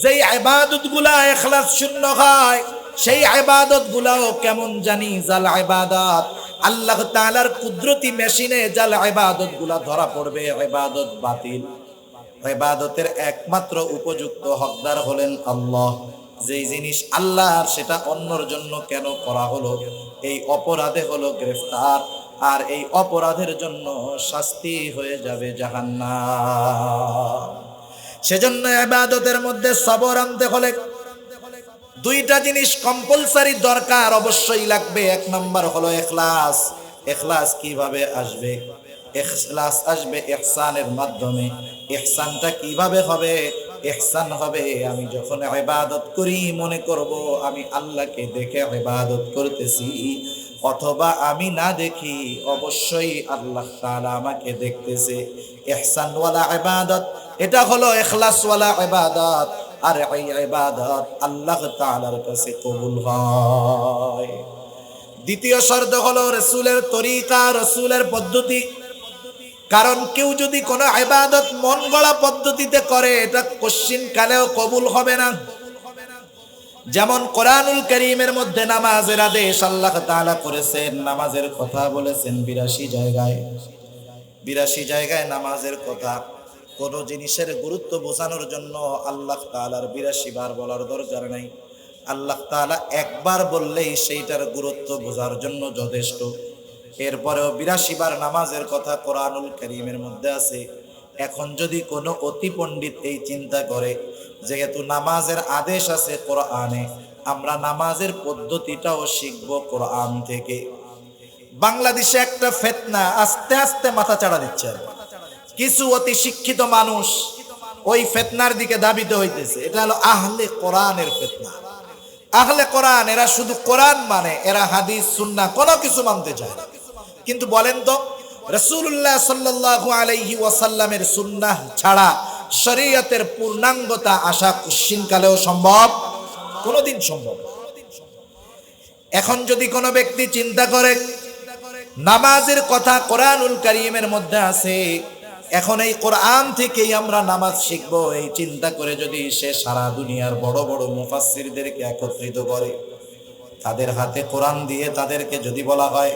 যেই ইবাদতগুলা ইখলাস শূন্য হয়, সেই ইবাদতগুলাও কেমন জানি জাল ইবাদত। আল্লাহ তাআলার কুদরতি মেশিনে জাল ইবাদতগুলা ধরা পড়বে, ইবাদত বাতিল। ইবাদতের একমাত্র উপযুক্ত হকদার হলেন আল্লাহ। যেই জিনিস আল্লাহর, সেটা অন্যর জন্য কেন করা হলো? এই অপরাধে হলো গ্রেফতার, আর এই অপরাধের জন্য শাস্তি হয়ে যাবে জাহান্নাম। সেজন্য ইবাদতের মধ্যে সবর আনতে হলে দুইটা জিনিস কম্পালসারি দরকার, অবশ্যই লাগবে। এক নাম্বার হলো ইখলাস। ইখলাস কিভাবে আসবে? ইখলাস আসবে ইহসানের মাধ্যমে। ইহসানটা কিভাবে হবে? ইহসান হবে আমি যখন ইবাদত করি মনে করব আমি আল্লাহকে দেখে ইবাদত করতেছি, অথবা আমি না দেখি অবশ্যই আল্লাহ তাআলা আমাকে দেখতেছে। ইহসান ওয়ালা ইবাদত, এটা হলো ইখলাস ওয়ালা ইবাদত। আর এই ইবাদত আল্লাহ তাআলার কাছে কবুল হয়। দ্বিতীয় শর্ত হলো রাসূলের তরিকা, রাসূলের পদ্ধতি। কারণ কেউ যদি কোনো ইবাদত মন গড়া পদ্ধতিতে করে, এটা কোশ্চিন কালেও কবুল হবে না। যেমন কোরআনুল কারীমের মধ্যে নামাজের আদেশ আল্লাহ তাআলা করেছেন, নামাজের কথা বলেছেন ৮২ জায়গায়। ৮২ জায়গায় নামাজের কথা। কোন জিনিসের গুরুত্ব বোঝানোর জন্য আল্লাহ তাআলার ৮২ বার বলার দরকার নাই। আল্লাহ তাআলা একবার বললেই সেইটার গুরুত্ব বোঝার জন্য যথেষ্ট। এরপরেও ৮২ বার নামাজের কথা কোরআনুল কারীমের মধ্যে আছে। এখন যদি কোনো অতি পণ্ডিত এই চিন্তা করে, যেহেতু নামাজের আদেশ আছে কোরআনে, আমরা নামাজের পদ্ধতিটাও শিখব কোরআন থেকে। বাংলাদেশে একটা ফিতনা আস্তে আস্তে মাথা চাড়া দিচ্ছে। কিছু অতি শিক্ষিত মানুষ ওই ফিতনার দিকে ধাবিত হইতেছে। এটা হলো আহলে কোরআনের ফিতনা। আহলে কোরআন এরা শুধু কোরআন মানে, এরা হাদিস সুন্নাহ কোনো কিছু মানতে চায় না। কিন্তু বলেন তো, রাসূলুল্লাহ সাল্লাল্লাহু আলাইহি ওয়াসাল্লামের সুন্নাহ ছাড়া শরীয়তের পূর্ণাঙ্গতা আসা কোশ্চিনকালেও সম্ভব? কোনোদিন সম্ভব না। এখন যদি কোনো ব্যক্তি চিন্তা করে নামাজের কথা কোরআনুল কারীমের মধ্যে আছে, এখন এই কোরআন থেকেই আমরা নামাজ শিখব, এই চিন্তা করে যদি সে সারা দুনিয়ার বড় বড় মুফাসসিরদেরকে একত্রিত করে, তাদের হাতে কোরআন দিয়ে তাদেরকে যদি বলা হয়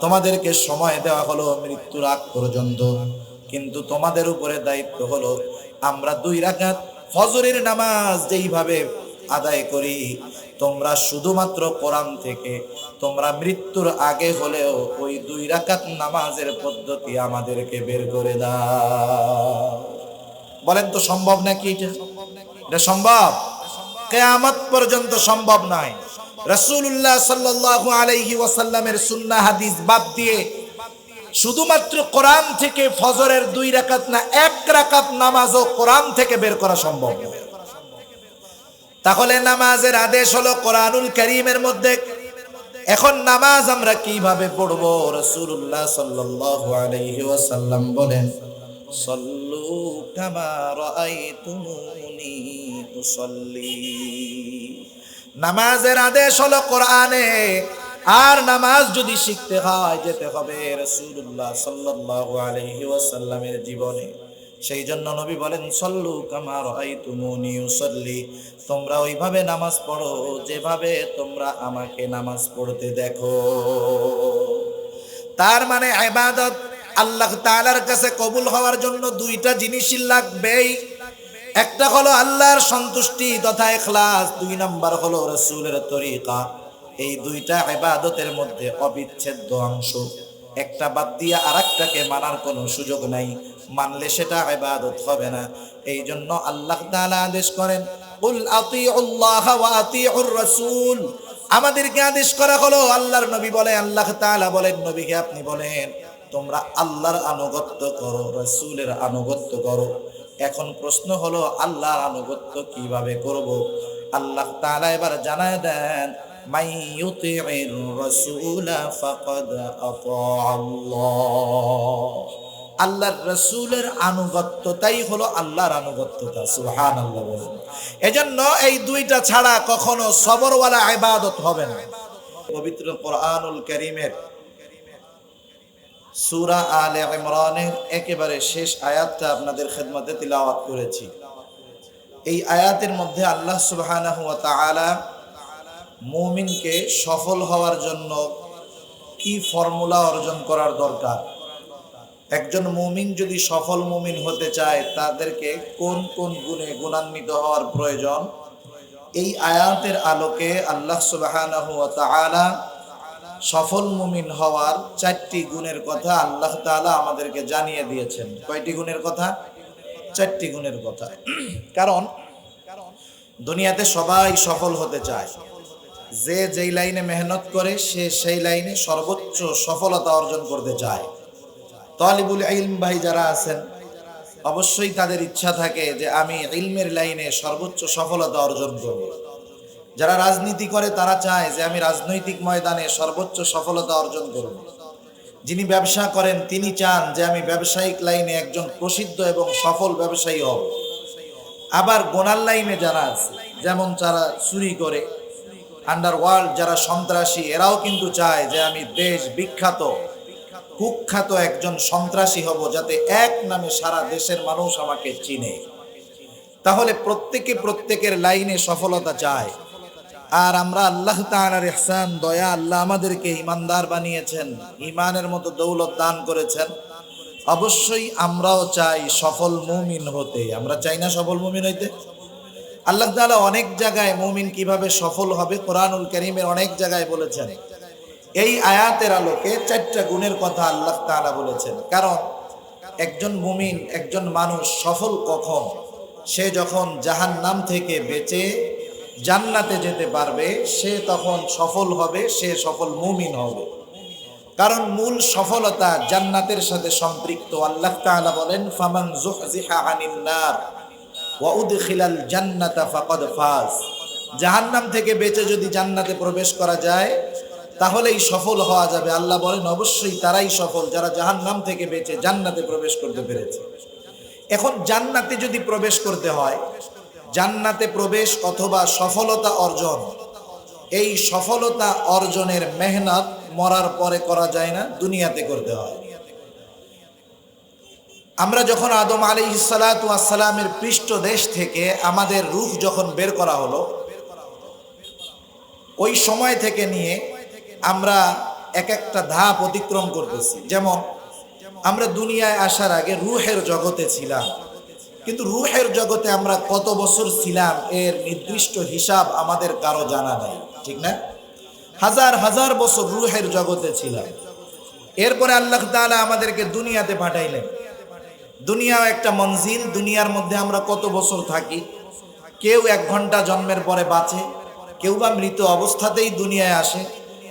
তোমাদেরকে সময় দেওয়া হলো মৃত্যুর আগ পর্যন্ত, কিন্তু তোমাদের উপরে দায়িত্ব হলো আমরা 2 রাকাত ফজরের নামাজ যেইভাবে আদায় করি, তোমরা শুধুমাত্র কোরআন থেকে তোমরা মৃত্যুর আগে হলেও ওই 2 রাকাত নামাজের পদ্ধতি আমাদেরকে বের করে দাও। বলেন তো সম্ভব নাকি? এটা সম্ভব? কিয়ামত পর্যন্ত সম্ভব নয়। রাসূলুল্লাহ সাল্লাল্লাহু আলাইহি ওয়াসাল্লামের সুন্নাহ হাদিস বাদ দিয়ে শুধুমাত্র কোরআন থেকে ফজরের 2 রাকাত না 1 রাকাত নামাজও কোরআন থেকে বের করা সম্ভব না। তাহলে নামাজের আদেশ হলো কোরআনুল কারীমের মধ্যে। এখন নামাজ আমরা কিভাবে পড়ব? রাসূলুল্লাহ সাল্লাল্লাহু আলাইহি ওয়াসাল্লাম বলেন, সল্লু কামা রাআইতুমুনি উসাল্লি। নামাজের আদেশ হলো কোরআনে, আর নামাজ যদি শিখতে হয় যেতে হবে রাসূলুল্লাহ সাল্লাল্লাহু আলাইহি ওয়াসাল্লামের জীবনে। সেই জন্য নবী বলেন, সল্লু কামা রাআইতুমুনি উসাল্লি, তোমরা ওইভাবে নামাজ পড়ো যেভাবে তোমরা আমাকে নামাজ পড়তে দেখো। তার মানে ইবাদত আল্লাহ তাআলার কাছে কবুল হওয়ার জন্য 2টা জিনিসই লাগবেই। একটা হলো আল্লাহর সন্তুষ্টি তথা ইখলাস, 2 নাম্বার হলো রাসূলের তরিকা। এই 2টা ইবাদতের মধ্যে অবিচ্ছেদ্য অংশ। একটা বাদ দিয়ে আরেকটাকে মানার কোনো সুযোগ নাই, মানলে সেটা ইবাদত হবে না। এই জন্য আল্লাহ তাআলা আদেশ করেন, কুল আতিউল্লাহ ওয়া আতিউর রাসূল। আমাদেরকে আদেশ করা হলো, আল্লাহর নবী বলে, আল্লাহ তাআলা বলেন নবীকে আপনি বলেন তোমরা আল্লাহর আনুগত্য করো, রাসূলের আনুগত্য করো। এখন প্রশ্ন হলো আল্লাহর আনুগত্য কিভাবে করব? আল্লাহ তাআলা এবার জানায় দেন, মাই ইউতিউর রাসূলা ফাকাদ আতাআল্লাহ। আল্লাহর রাসূলের আনুগত্যটাই হলো আল্লাহর আনুগত্যতা। সুবহানাল্লাহ বলেন। এজন্য এই 2টা ছাড়া কখনো সবরওয়ালা ইবাদত হবে না। পবিত্র কোরআনুল কারীমের সূরা আলে ইমরানের একেবারে শেষ আয়াতটা আপনাদের খেদমতে তিলাওয়াত করেছি। এই আয়াতের মধ্যে আল্লাহ সুবহানাহু ওয়া তাআলা মুমিনকে সফল হওয়ার জন্য কি ফর্মুলা অর্জন করার দরকার, একজন মুমিন যদি সফল মুমিন হতে চায় তাদেরকে কোন কোন গুণে গুণান্বিত হওয়ার প্রয়োজন, এই আয়াতের আলোকে আল্লাহ সুবহানাহু ওয়া তাআলা সফল মুমিন হওয়ার 4টি গুণের কথা আল্লাহ তাআলা আমাদেরকে জানিয়ে দিয়েছেন। কয়টি গুণের কথা? 4টি গুণের কথা। কারণ দুনিয়াতে সবাই সফল হতে চায়, যে যেই লাইনে মেহনত করে সে সেই লাইনে সর্বোচ্চ সফলতা অর্জন করতে চায়। তালিবুল ইলম ভাই যারা আছেন অবশ্যই তাদের ইচ্ছা থাকে যে আমি ইলমের লাইনে সর্বোচ্চ সফলতা অর্জন করব। যারা রাজনীতি করে তারা চায় যে আমি রাজনৈতিক ময়দানে সর্বোচ্চ সফলতা অর্জন করব। যিনি ব্যবসা করেন তিনি চান যে আমি ব্যবসায়িক লাইনে একজন প্রসিদ্ধ এবং সফল ব্যবসায়ী হব। আবার গোনার লাইনে যারা আছে, যেমন যারা চুরি করে, আন্ডারওয়ার্ল্ড যারা সন্ত্রাসী, এরাও কিন্তু চায় যে আমি দেশ বিখ্যাত কুখ্যাত একজন সন্ত্রাসী হব, যাতে এক নামে সারা দেশের মানুষ আমাকে চিনে। তাহলে প্রত্যেকে প্রত্যেকের লাইনে সফলতা চায়। আর আমরা আল্লাহ তাআলার ইহসান, দয়া, আল্লাহ আমাদেরকে ঈমানদার বানিয়েছেন, ঈমানের মতো দৌলত দান করেছেন। অবশ্যই আমরাও চাই সফল মুমিন হতে। আমরা চাই না সফল মুমিন হইতে? আল্লাহ তাআলা অনেক জায়গায় মুমিন কিভাবে সফল হবে কোরআনুল কারীমের অনেক জায়গায় বলেছেন। এই আয়াতের আলোকে 4টা গুণের কথা আল্লাহ তাআলা বলেছেন। কারণ একজন মুমিন, একজন মানুষ সফল কখন? সে যখন জাহান্নাম থেকে বেঁচে জান্নাতে যেতে পারবে, সে তখন সফল হবে, সে সফল মুমিন হবে। কারণ মূল সফলতা জান্নাতের সাথে সম্পৃক্ত। আল্লাহ তাআলা বলেন, ফামান যুহজিহা আনিন নার ওয়া উদখিলাল জান্নাতা ফাকাদ ফাজ। জাহান্নাম থেকে বেঁচে যদি জান্নাতে প্রবেশ করা যায় তাহলেই সফল হওয়া যাবে। আল্লাহ বলেন অবশ্যই তারাই সফল যারা জাহান্নাম থেকে বেঁচে জান্নাতে প্রবেশ করতে পেরেছে। এখন জান্নাতে যদি প্রবেশ করতে হয়, জান্নাতে প্রবেশ অথবা সফলতা অর্জন, এই সফলতা অর্জনের মেহনত মরার পরে করা যায় না, দুনিয়াতে করতে হয়। আমরা যখন আদম আলাইহিস সালাতু ওয়াস সালামের পৃষ্ঠদেশ থেকে আমাদের রূহ যখন বের করা হলো, ওই সময় থেকে নিয়ে আমরা এক একটা ধাপ অতিক্রম করতেছি। যেমন আমরা দুনিয়ায় আসার আগে রূহের জগতে ছিলাম, কিন্তু রূহের জগতে আমরা কত বছর ছিলাম এর নির্দিষ্ট হিসাব আমাদের কারো জানা নাই, ঠিক না? হাজার হাজার বছর রূহের জগতে ছিলাম। এরপরে আল্লাহ তাআলা আমাদেরকে দুনিয়াতে পাঠাইলেন। দুনিয়াও একটা মঞ্জিল, দুনিয়ার মধ্যে আমরা কত বছর থাকি? কেউ 1 ঘন্টা জন্মের পরে বাঁচে, কেউ বা মৃত অবস্থাতেই দুনিয়ায় আসে,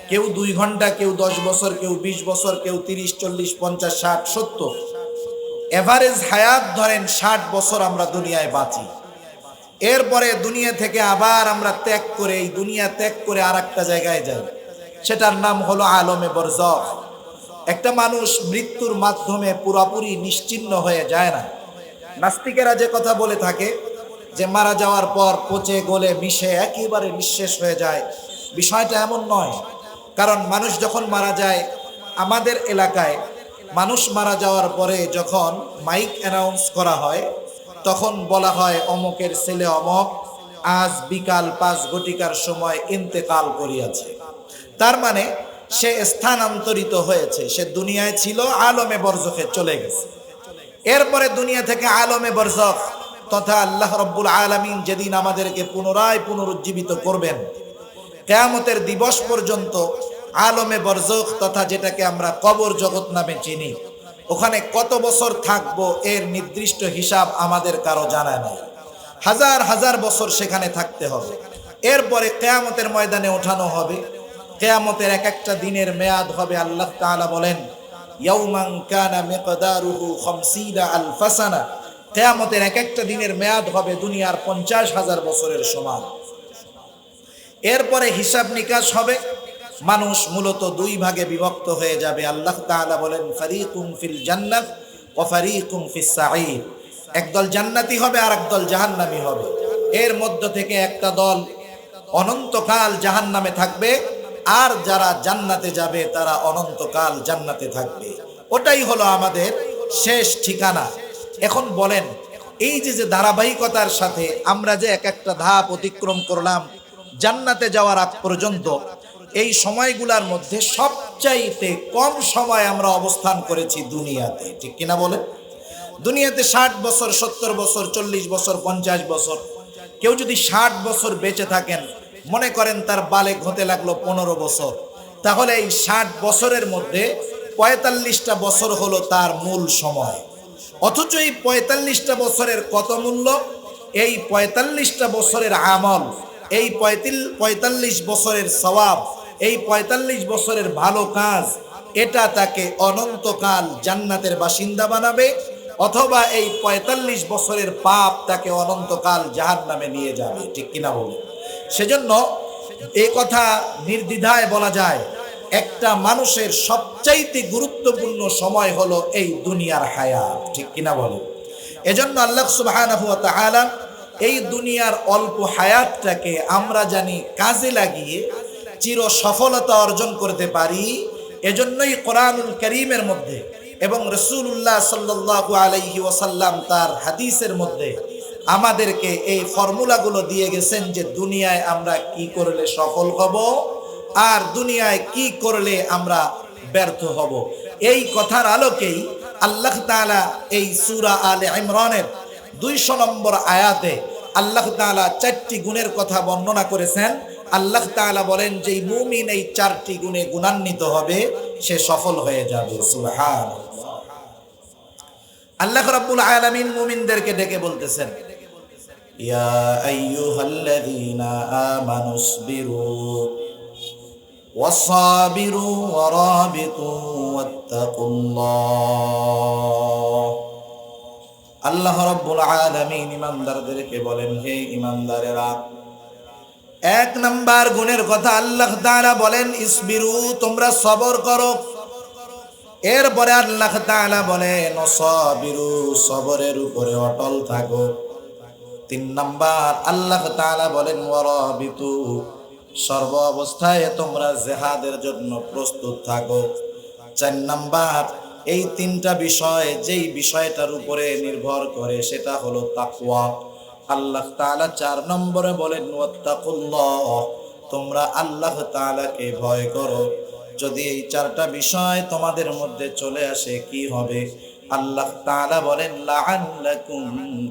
কেউ 2 ঘন্টা, কেউ 10 বছর, কেউ 20 বছর, কেউ 30, 40, 50, 60, 70, এভারেজ হায়াত ধরেন 60 বছর আমরা দুনিয়ায় বাঁচি। এরপরে দুনিয়া থেকে আবার আমরা ত্যাগ করে, এই দুনিয়া ত্যাগ করে আর একটা জায়গায় যাই, সেটার নাম হলো আলমে বরজখ। একটা মানুষ মৃত্যুর মাধ্যমে পুরোপুরি নিশ্চিহ্ন হয়ে যায় না। নাস্তিকেরা যে কথা বলে থাকে যে মারা যাওয়ার পর পচে গলে মিশে একেবারে নিঃশেষ হয়ে যায়, বিষয়টা এমন নয়। কারণ মানুষ যখন মারা যায়, আমাদের এলাকায় মানুষ মারা যাওয়ার পরে যখন মাইক অ্যানাউন্স করা হয়, তখন বলা হয় অমকের ছেলে অমক আজ বিকাল 5 ঘটিকার সময় ইন্তেকাল করিয়াছে। তার মানে সে স্থানান্তরিত হয়েছে, সে দুনিয়ায় ছিল, আলমে বরজখে চলে গেছে। এরপরে দুনিয়া থেকে আলমে বরজখ তথা আল্লাহ রাব্বুল আলামিন যেদিন আমাদেরকে পুনরায় পুনরুজ্জীবিত করবেন, কিয়ামতের দিবস পর্যন্ত আলমে বরজখ তথা যেটাকে আমরা কবর জগৎ নামে চিনি, ওখানে কত বছর থাকবো এর নির্দিষ্ট হিসাব আমাদের কারো জানা নাই। হাজার হাজার বছর সেখানে থাকতে হবে। এরপরে কিয়ামতের ময়দানে ওঠানো হবে। কিয়ামতের এক একটা দিনের মেয়াদ হবে, আল্লাহ তাআলা বলেন ইয়াউমান কানা মিকদারুহু 50 আলফ সানা। কিয়ামতের এক একটা দিনের মেয়াদ হবে দুনিয়ার 50,000 বছরের সমান। এরপরে হিসাব নিকাশ হবে। মানুষ মূলত 2 ভাগে বিভক্ত হয়ে যাবে। আল্লাহ তাআলা বলেন ফারিকুম ফিল জান্নাত ওয়া ফারিকুম ফিস সাঈর। একদল জান্নাতি হবে আর একদল জাহান্নামী হবে। এর মধ্য থেকে একটা দল অনন্তকাল জাহান্নামে থাকবে, আর যারা জান্নাতে যাবে তারা অনন্তকাল জান্নাতে থাকবে। ওটাই হলো আমাদের শেষ ঠিকানা। এখন বলেন, এই যে ধারাবাহিকতার সাথে আমরা যে এক একটা ধাপ অতিক্রম করলাম জান্নাতে যাওয়ার আগ পর্যন্ত, এই সময়গুলোর মধ্যে সবচাইতে কম সময় আমরা অবস্থান করেছি দুনিয়াতে, ঠিক কিনা বলেন? দুনিয়াতে 60 বছর, 70 বছর, 40 বছর, 50 বছর। কেউ যদি 60 বছর বেঁচে থাকেন, মনে করেন তার বালেগ হতে লাগলো 15 বছর, তাহলে এই 60 বছরের মধ্যে 45টা বছর হলো তার মূল সময়। অথচ এই 45টা বছরের কত মূল্য? এই 45টা বছরের আমল, এই 45 বছরের সওয়াব, এই 45 বছরের ভালো কাজ, এটা তাকে অনন্তকাল জান্নাতের বাসিন্দা বানাবে, অথবা এই 45 বছরের পাপ তাকে অনন্তকাল জাহান্নামে নিয়ে যাবে, ঠিক কিনা বলে? সেজন্য এই কথা নির্দ্বিধায় বলা যায়, একটা মানুষের সবচাইতে গুরুত্বপূর্ণ সময় হলো এই দুনিয়ার হায়াত, ঠিক কিনা বলে? এজন্য আল্লাহ সুবহানাহু ওয়া তাআলা এই দুনিয়ার অল্প হায়াতটাকে আমরা জানি কাজে লাগিয়ে চির সফলতা অর্জন করতে পারি। এজন্যই কোরআনুল কারীমের মধ্যে এবং রাসূলুল্লাহ সাল্লাল্লাহু আলাইহি ওয়াসাল্লাম তার হাদিসের মধ্যে আমাদেরকে এই ফর্মুলাগুলো দিয়ে গেছেন যে দুনিয়ায় আমরা কি করলে সফল হব আর দুনিয়ায় কি করলে আমরা ব্যর্থ হব। এই কথার আলোকেই আল্লাহ তাআলা এই সূরা আলে ইমরানের 200 নম্বর আয়াতে আল্লাহ তাআলা 4টি গুণের কথা বর্ণনা করেছেন। আল্লাহ তাআলা বলেন যে মুমিন এই 4টি গুণে গুণান্বিত হবে, সে সফল হয়ে যাবে। সুবহানাল্লাহ। আল্লাহ রাব্বুল আলামিন মুমিনদেরকে ডেকে বলতেছেন, ইয়া আইয়ুহাল্লাযীনা আমানুসবিরু ওয়াসাবিরু ওয়ারাবিতু ওয়াত্তাকুল্লাহ। আল্লাহ রাব্বুল আলামিন ইমানদারদেরকে বলেন, হে ইমানদারেরা, 1 নাম্বার গুণের কথা আল্লাহ তাআলা বলেন ইসবিরু, তোমরা সবর করো। এরপরে আল্লাহ তাআলা বলেন ওয়াসাবিরু, সবরের উপরে অটল থাকো। 3 নাম্বার আল্লাহ তাআলা বলেন ওয়ারাবিতু, সর্ব অবস্থায় তোমরা জিহাদের জন্য প্রস্তুত থাকো। 4 নাম্বার এই 3টা বিষয় যেই বিষয়টার উপরে নির্ভর করে সেটা হলো তাকওয়া। আল্লাহ তাআলা 4 নম্বরে বলেন ওয়াত্তাকুল্লাহ, তোমরা আল্লাহ তাআলাকে ভয় করো। যদি এই 4টা বিষয় তোমাদের মধ্যে চলে আসে কি হবে? আল্লাহ তাআলা বলেন লাআল্লাকুম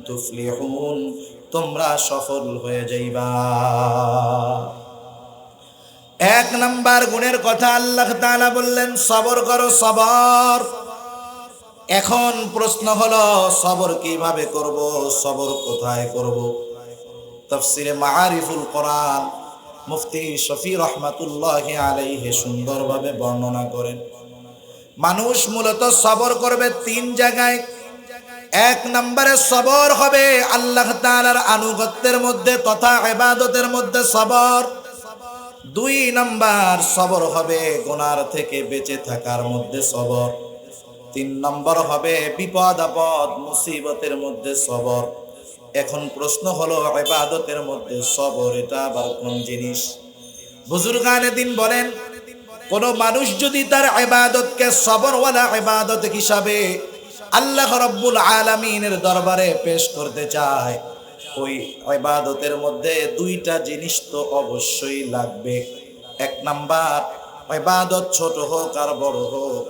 তুফলিহুন, তোমরা সফল হয়ে যাইবা। 1 নাম্বার গুণের কথা আল্লাহ তাআলা বললেন সবর করো, সবর। এখন প্রশ্ন হলো সবর কিভাবে করব, সবর কোথায় করব? তাফসিরে মাআরিফুল কোরআন মুফতি শফি রহমাতুল্লাহি আলাইহি সুন্দরভাবে বর্ণনা করেন, মানুষ মূলত সবর করবে 3 জায়গায়। 1 নম্বরে সবর হবে আল্লাহ তাআলার আনুগত্যের মধ্যে তথা ইবাদতের মধ্যে সবর। 2 নাম্বার সবর হবে গুনার থেকে বেঁচে থাকার মধ্যে সবর। 3 নম্বর হবে বিপদ আপদ মুসিবতের মধ্যে সবর। এখন প্রশ্ন হলো ইবাদতের মধ্যে সবর এটা আবার কোন জিনিস? বুজুর্গানে দিন বলেন, কোন মানুষ যদি তার ইবাদতকে সবরওয়ালা ইবাদত হিসাবে আল্লাহ রাব্বুল আলামিনের দরবারে পেশ করতে চায়, ওই ইবাদতের মধ্যে 2টা জিনিস তো অবশ্যই লাগবে। 1 নাম্বার, ইবাদত ছোট হোক আর বড় হোক,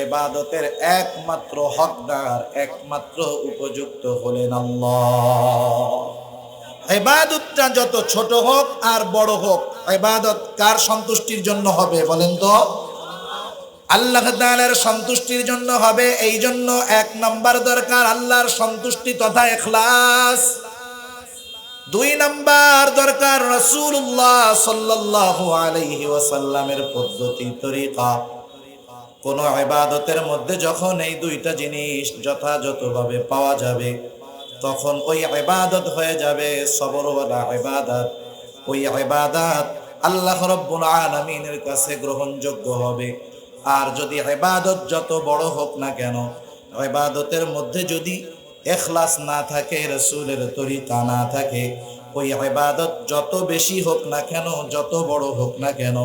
ইবাদতের একমাত্র হকদার, একমাত্র উপযুক্ত হলেন আল্লাহ। ইবাদতটা যত ছোট হোক আর বড় হোক, ইবাদত কার সন্তুষ্টির জন্য হবে বলেন তো? আল্লাহ তাআলার সন্তুষ্টির জন্য হবে। এই জন্য 1 নাম্বার দরকার আল্লাহর সন্তুষ্টি তথা ইখলাস। 2 নাম্বার দরকার রাসূলুল্লাহ সাল্লাল্লাহু আলাইহি ওয়াসাল্লামের পদ্ধতি তরিকা। কোন ইবাদতের মধ্যে যখন এই 2টা জিনিস যথাযথভাবে পাওয়া যাবে, তখন ওই ইবাদত হয়ে যাবে সবরওয়ালা ইবাদত। ওই ইবাদত আল্লাহ রাব্বুল আলামিনের কাছে গ্রহণযোগ্য হবে। আর যদি ইবাদত যত বড় হোক না কেন, ইবাদতের মধ্যে যদি ইখলাস না থাকে, রাসূলের তরিকা না থাকে, ওই ইবাদত যত বেশি হোক না কেন, যত বড় হোক না কেন,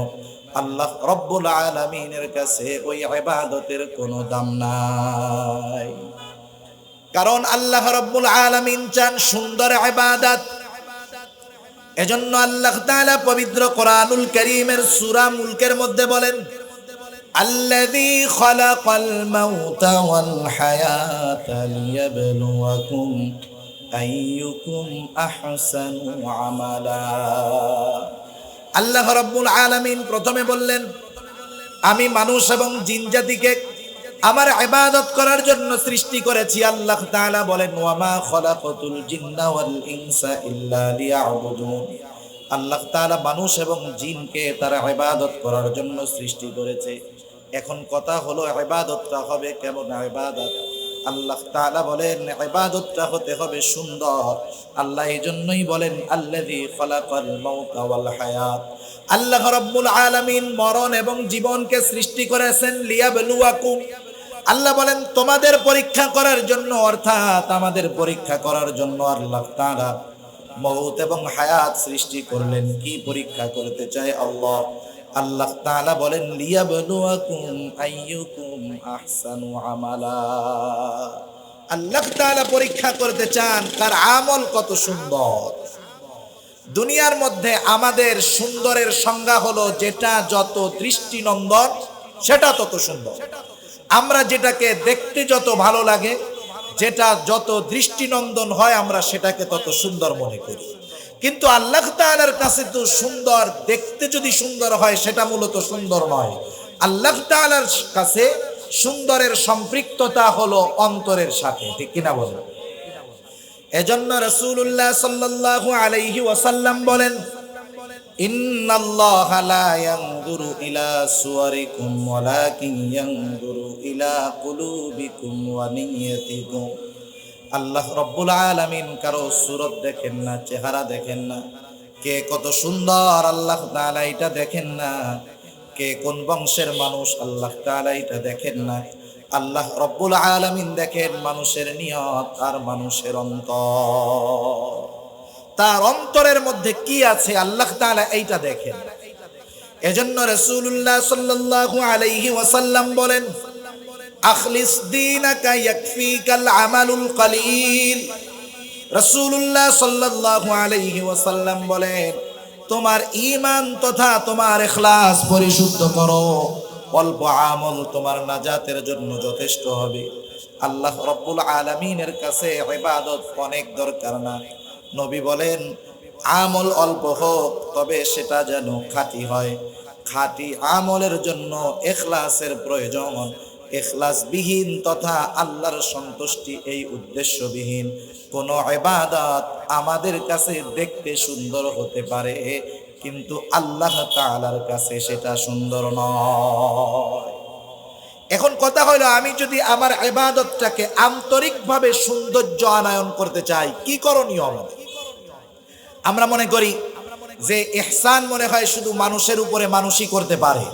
আল্লাহ রাব্বুল আলামিনের কাছে ওই ইবাদতের কোনো দাম নাই। কারণ আল্লাহ রাব্বুল আলামিন চান সুন্দর ইবাদত। এজন্য আল্লাহ তাআলা পবিত্র কোরআনুল কারীমের সূরা মুলকের মধ্যে বলেন, আল্লাযী খালাকাল মাউতা ওয়াল হায়াতা লিয়াবলুয়াকুম আইয়ুকুম আহসানু আমালা। আল্লাহ রাব্বুল আলামিন প্রথমে বললেন, আমি মানুষ এবং জিন জাতিকে আমার ইবাদত করার জন্য সৃষ্টি করেছি। আল্লাহ তাআলা বলেন, ওয়া মা খালাকাতুল জিন্না ওয়াল ইনসা ইল্লা লিয়াবুদুন। আল্লাহ তাআলা মানুষ এবং জিনকে তার ইবাদত করার জন্য সৃষ্টি করেছে। এখন কথা হলো ইবাদতটা হবে কেমন ইবাদত? আল্লাহ তাআলা বলেন ইবাদতটা হতে হবে সুন্দর। আল্লাহ এইজন্যই বলেন আল্লাযী খালাকাল মাউতা ওয়াল হায়াত। আল্লাহ রাব্বুল আলামিন মরণ এবং জীবনকে সৃষ্টি করেছেন লিয়াবলুয়াকুম। আল্লাহ বলেন তোমাদের পরীক্ষা করার জন্য, অর্থাৎ আমাদের পরীক্ষা করার জন্য আল্লাহ তাআলা মউত এবং হায়াত সৃষ্টি করলেন। কি পরীক্ষা করতে চায় আল্লাহ? আল্লাহ তাআলা বলেন লিয়াবলুয়াকুম আইয়ুকুম আহসানু আমালা। আল্লাহ তাআলা পরীক্ষা করতে চান কার আমল কত সুন্দর। দুনিয়ার মধ্যে আমাদের সুন্দরের সংজ্ঞা হলো যেটা যত দৃষ্টিনন্দন সেটা তত সুন্দর। আমরা যেটাকে দেখতে যত ভালো লাগে, যেটা যত দৃষ্টিনন্দন হয়, আমরা সেটাকে তত সুন্দর মনে করি। কিন্তু আল্লাহ তাআলার কাছে তো সুন্দর দেখতে যদি সুন্দর হয় সেটা মূলত সুন্দর নয়। আল্লাহ তাআলার কাছে সুন্দরের সম্পৃক্ততা হলো অন্তরের সাথে, ঠিক কিনা বলেন? এজন্য রাসূলুল্লাহ সাল্লাল্লাহু আলাইহি ওয়াসাল্লাম বলেন, ইন্নাল্লাহা লা ইয়ানজুরু ইলা সুওয়ারিকুম ওয়ালাকিন ইয়ানজুরু ইলা কুলুবিকুম ওয়া নিয়্যাতিকুম। আল্লাহ রাব্বুল আলামিন কারো সূরত দেখেন না, চেহারা দেখেন না, কে কত সুন্দর আল্লাহ তাআলা এটা দেখেন না, কে কোন বংশের মানুষ আল্লাহ তাআলা এটা দেখেন না। আল্লাহ রাব্বুল আলামিন দেখেন মানুষের নিয়ত আর মানুষের অন্তর। তার অন্তরের মধ্যে কি আছে আল্লাহ তাআলা এইটা দেখেন। এজন্য রাসূলুল্লাহ সাল্লাল্লাহু আলাইহি ওয়াসাল্লাম বলেন, আখলিস দীনাকা ইয়াকফিকাল আমালুল কলিল। রাসূলুল্লাহ সাল্লাল্লাহু আলাইহি ওয়াসাল্লাম বলেন, তোমার ঈমান তথা তোমার ইখলাস পরিশুদ্ধ করো, অল্প আমল তোমার নাজাতের জন্য যথেষ্ট হবে। আল্লাহ রাব্বুল আলামিনের কাছে ইবাদত অনেক দরকার না। নবী বলেন আমল অল্প হোক তবে সেটা যেন খাঁটি হয়। খাঁটি আমলের জন্য ইখলাসের প্রয়োজন। ইখলাসবিহীন তথা আল্লাহর সন্তুষ্টি এই উদ্দেশ্যবিহীন কোন ইবাদত আমাদের কাছে দেখতে সুন্দর হতে পারে, কিন্তু আল্লাহ তাআলার কাছে সেটা সুন্দর নয়। এখন কথা হলো, আমি যদি আমার ইবাদতটাকে আন্তরিকভাবে সৌন্দর্য আনয়ন করতে চাই, কি করণীয় আমাদের? আমরা মনে করি যে ইহসান মনে হয় শুধু মানুষের উপরে মানুষই করতে পারে,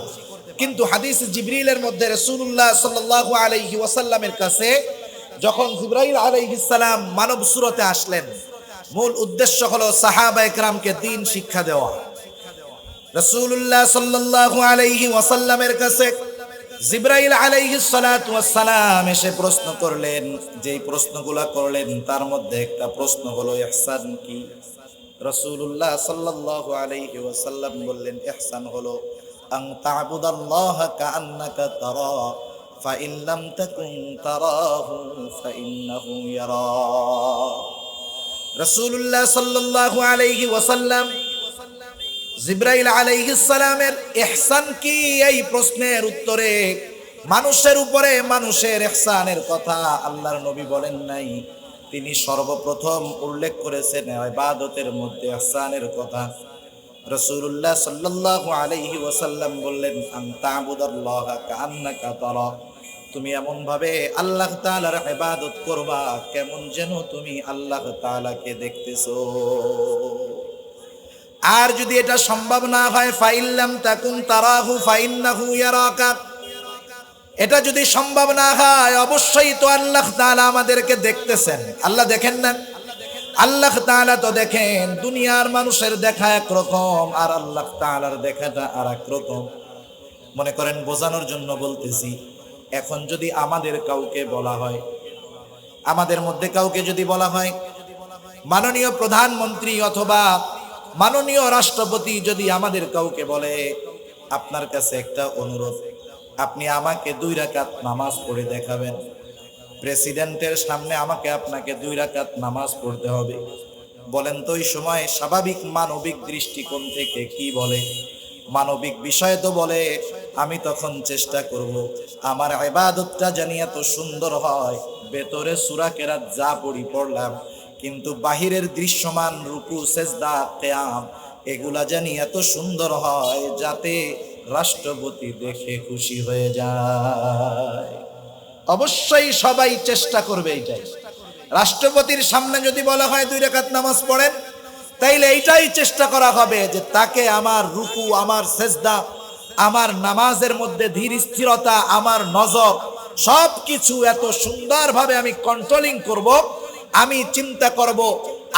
কিন্তু হাদিস জিবরিলের মধ্যে রাসূলুল্লাহ সাল্লাল্লাহু আলাইহি ওয়াসাল্লামের কাছে যখন জিবরাইল আলাইহিস সালাম মানব সুরতে আসলেন, মূল উদ্দেশ্য হলো সাহাবায়ে কেরামকে দ্বীন শিক্ষা দেওয়া। রাসূলুল্লাহ সাল্লাল্লাহু আলাইহি ওয়াসাল্লামের কাছে জিবরাইল আলাইহিস সালাতু ওয়াস সালাম এসে প্রশ্ন করলেন। যেই প্রশ্নগুলো করলেন তার মধ্যে একটা প্রশ্ন হলো ইহসান কি? রাসূলুল্লাহ সাল্লাল্লাহু আলাইহি ওয়াসাল্লাম বললেন, ইহসান হলো আন তা'বুদাল্লাহা কাআন্নাকা তারা ফা ইন লাম তাকুন তারাহু ফা ইন্নাহু ইয়ারা। রাসূলুল্লাহ সাল্লাল্লাহু আলাইহি ওয়াসাল্লাম জিবরাইল আলাইহিস সালামের ইহসান কি এই প্রশ্নের উত্তরে মানুষের উপরে মানুষের ইহসানের কথা আল্লাহর নবী বলেন নাই। তিনি সর্বপ্রথম উল্লেখ করেছেন ইবাদতের মধ্যে ইহসানের কথা। রাসূলুল্লাহ সাল্লাল্লাহু আলাইহি ওয়াসাল্লাম বললেন, আন তা'বুদাল্লাহা কাআন্নাকা তারা, তুমি এমন ভাবে আল্লাহ তাআলার ইবাদত করবা কেমন যেন তুমি আল্লাহ তাআলাকে দেখতেছো। আর যদি এটা সম্ভব না হয়, ফাইল্লাম তাকুন তারাহু ফাইন্নাহু ইয়ারাকা, এটা যদি সম্ভব না হয় অবশ্যই তো আল্লাহ তাআলা আমাদেরকে দেখতেছেন। আল্লাহ দেখেন না? আল্লাহ তাআলা তো দেখেন। দুনিয়ার মানুষের দেখা একরকম আর আল্লাহ তাআলার দেখাটা আর এক রকম। মনে করেন বোঝানোর জন্য বলতেছি, এখন যদি আমাদের কাউকে বলা হয় আমাদের মধ্যে কাউকে যদি বলা হয় মাননীয় প্রধানমন্ত্রী অথবা মাননীয় রাষ্ট্রপতি যদি আমাদের কাউকে বলে আপনার কাছে একটা অনুরোধ, আপনি আমাকে 2 রাকাত নামাজ পড়ে দেখাবেন, প্রেসিডেন্টের সামনে আপনাকে 2 রাকাত নামাজ পড়তে হবে, বলেন তো ওই সময় স্বাভাবিক মানবিক দৃষ্টিকোণ থেকে কি বলে? মানবিক বিষয় তো বলে আমি তখন চেষ্টা করব আমার ইবাদতটা জানি এত সুন্দর হয়, ভেতরে সূরা কেরাত যা পড়লাম, কিন্তু বাহিরের দৃশ্যমান রুকু সেজদা কিয়াম এগুলা জানি এত সুন্দর হয় যাতে রাষ্ট্রপতি দেখে খুশি হয়ে যায়। অবশ্যই সবাই চেষ্টা করবে এইটাই। রাষ্ট্রপতির সামনে যদি বলা হয় 2 রাকাত নামাজ পড়েন, তাইলে এইটাই চেষ্টা করা হবে যে তাকে আমার রুকু, আমার সেজদা, আমার নামাজের মধ্যে ধীর স্থিরতা, আমার নজর সবকিছু এত সুন্দরভাবে আমি কন্ট্রোলিং করব, আমি চিন্তা করব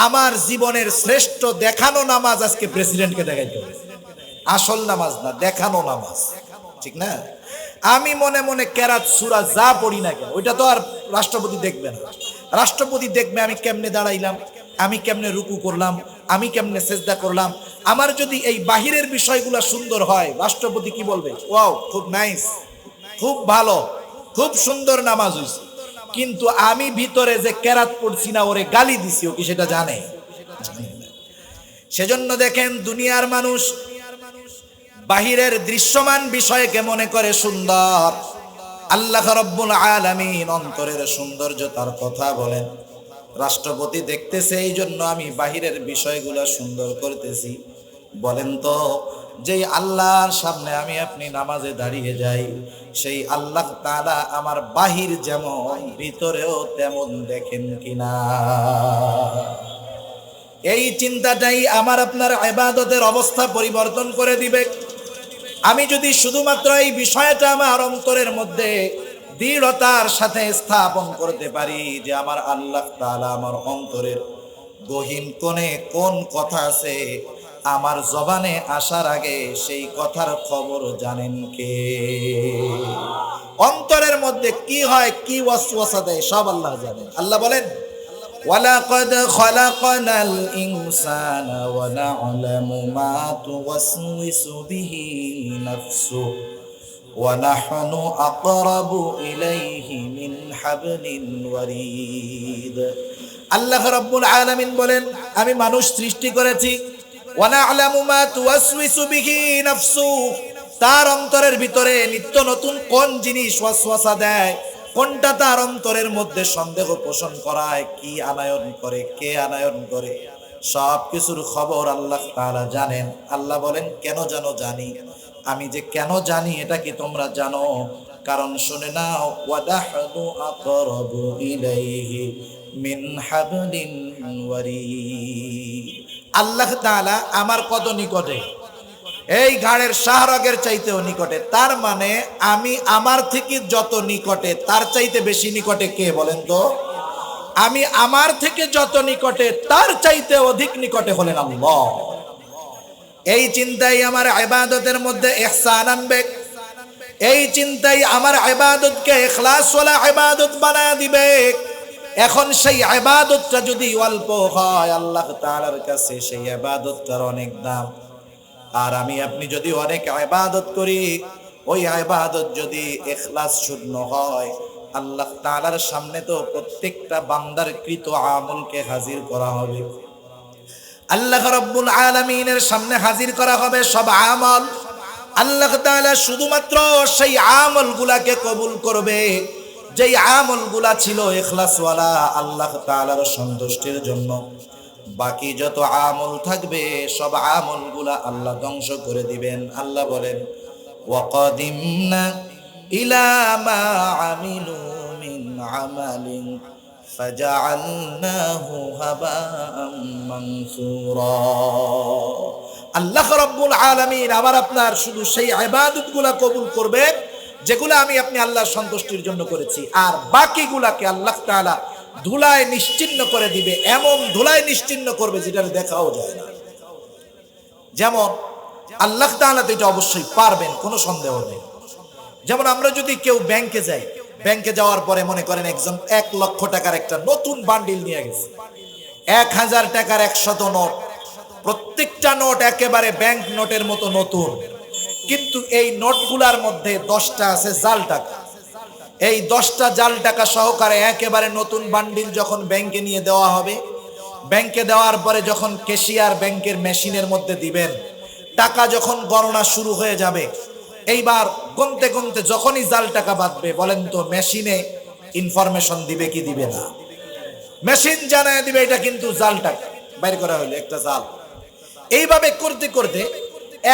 আমার জীবনের শ্রেষ্ঠ দেখানো নামাজ আজকে প্রেসিডেন্টকে দেখাইতে হবে। আসল নামাজ না, দেখানো নামাজ, ঠিক না? আমি মনে মনে কেরাত সূরা যা পড়ি না কেন, ওইটা তো আর রাষ্ট্রপতি দেখবে না। রাষ্ট্রপতি দেখবে আমি কেমনে দাঁড়াইলাম, আমি কেমনে রুকু করলাম, আমি কেমনে সেজদা করলাম। আমার যদি এই বাহিরের বিষয়গুলো সুন্দর হয়, রাষ্ট্রপতি কি বলবে? ওয়াও, খুব নাইস, খুব ভালো, খুব সুন্দর নামাজ হইছে। কিন্তু আমি ভিতরে যে কেরাত পড়ছি না, ওরে গালি দিছি, ও কি সেটা জানে? সেজন্য দেখেন দুনিয়ার মানুষ বাহিরের দৃশ্যমান বিষয়কে মনে করে সুন্দর, আল্লাহ রাব্বুল আলামিন অন্তরের সৌন্দর্যতার কথা বলেন। রাষ্ট্রপতি দেখতেছে এই জন্য আমি বাহিরের বিষয়গুলো সুন্দর করতেছি। বলেন তো, যেই আল্লাহর সামনে আমি আপনি নামাজে দাঁড়িয়ে যাই, সেই আল্লাহ তাআলা আমার বাহির যেমন ভিতরেও তেমন দেখেন কিনা? এই চিন্তাটাই আমার আপনার ইবাদতের অবস্থা পরিবর্তন করে দিবে। আমি যদি শুধুমাত্র এই বিষয়টা আমার অন্তরের মধ্যে দৃঢ়তার সাথে স্থাপন করতে পারি যে আমার আল্লাহ তাআলা আমার অন্তরের গহীন কোণে কোন কথা আছে, আমার জবানে আসার আগে সেই কথার খবর জানেন কে? অন্তরের মধ্যে কি হয়, কি ওয়াসওয়াসা দেয়, সব আল্লাহ জানেন। আল্লাহ বলেন وَلَقَدْ خَلَقْنَا الْإِنسَانَ وَنَعْلَمُ مَا تُوَسْوِسُ بِهِ نَفْسُهُ وَنَحْنُ أَقْرَبُ إِلَيْهِ مِنْ حَبْلِ الْوَرِيدِ। আল্লাহ রাব্বুল আলামিন বলেন আমি মানুষ সৃষ্টি করেছি, وَنَعْلَمُ مَا تُوَسْوِسُ بِهِ نَفْسُهُ, তার অন্তরের ভিতরে নিত্য নতুন কোন জিনিস ওয়াসওয়াসা দেয়, কোনটা তার অন্তরের মধ্যে সন্দেহ পোষণ করায়, কি আনায়ন করে, কে আনায়ন করে, সব কিছুর খবর আল্লাহ তাআলা জানেন। আল্লাহ বলেন কেন জানো? জানি। আমি যে কেন জানি এটা কি তোমরা জানো? কারণ শুনে নাও, ওয়াদাহু আকরাবু ইলাইহি মিন হাবলিন ওয়ারিদ। আল্লাহ তাআলা আমার কত নিকটে, এই ঘাড়ের শাহরগের চাইতেও নিকটে। তার মানে আমি আমার থেকে যত নিকটে, তার চাইতে বেশি নিকটে কে বলেন তো? আমি আমার থেকে যত নিকটে, তার চাইতে অধিক নিকটে হলেন আল্লাহ। এই চিন্তাই আমার ইবাদতের মধ্যে ইহসান আনবে, এই চিন্তাই আমার ইবাদতকে ইখলাসওয়ালা ইবাদত বানায় দিবে। এখন সেই ইবাদতটা যদি অল্প হয়, আল্লাহ তাআলার কাছে সেই ইবাদতটার অনেক দাম। আর আমি আপনি যদি অনেক ইবাদত করি, ওই ইবাদত যদি ইখলাস শূন্য হয়, আল্লাহ তাআলার সামনে তো প্রত্যেকটা বান্দার কৃত আমলকে হাজির করা হবে। আল্লাহ রাব্বুল আলামিনের সামনে হাজির করা হবে সব আমল। আল্লাহ তাআলা শুধুমাত্র সেই আমলগুলাকে কবুল করবে যেই আমলগুলা ছিল ইখলাসওয়ালা, আল্লাহ তাআলার সন্তুষ্টির জন্য। বাকি যত আমল থাকবে সব আমলগুলা আল্লাহ ধ্বংস করে দিবেন। আল্লাহ বলেন ওয়াকাদিমনা ইলা মা আমিলু মিন আমালিন ফাজআলনাহু হাবাআম মানসুরা। আল্লাহ রাব্বুল আলামিন আমার আপনার শুধু সেই ইবাদতগুলা কবুল করবে যেগুলো আমি আপনি আল্লাহর সন্তুষ্টির জন্য করেছি, আর বাকিগুলাকে আল্লাহ তাআলা ধুলায় নিশ্চিহ্ন করে দিবে। এমন ধুলায় নিশ্চিহ্ন করবে যেটা দেখাও যায় না। যেমন আল্লাহ তাআলা তো এটা অবশ্যই পারবেন, কোনো সন্দেহ নেই। যেমন আমরা যদি কেউ ব্যাংকে যাই, ব্যাংকে যাওয়ার পরে মনে করেন একজন 1 লক্ষ টাকার একটা নতুন বান্ডিল নিয়ে গেছে, 1000 টাকার 100 নোট, প্রত্যেকটা নোট একেবারে ব্যাংক নোটের মতো নতুন, কিন্তু এই নোটগুলার মধ্যে 10টা আছে জাল টাকা। এই 10টা জাল টাকা সহকারে একেবারে নতুন বান্ডিল যখন ব্যাংকে নিয়ে দেওয়া হবে, ব্যাংকে দেওয়ার পরে যখন ক্যাশিয়ার ব্যাংকের মেশিনের মধ্যে দিবেন, টাকা যখন গণনা শুরু হয়ে যাবে, এইবার গুনতে গুনতে যখনই জাল টাকা বাঁধবে, বলেন তো মেশিনে ইনফরমেশন দিবে কি দিবে না? মেশিন জানায় দিবে এটা কিন্তু জাল টাকা, বাইর করা হলো একটা জাল। এইভাবে করতে করতে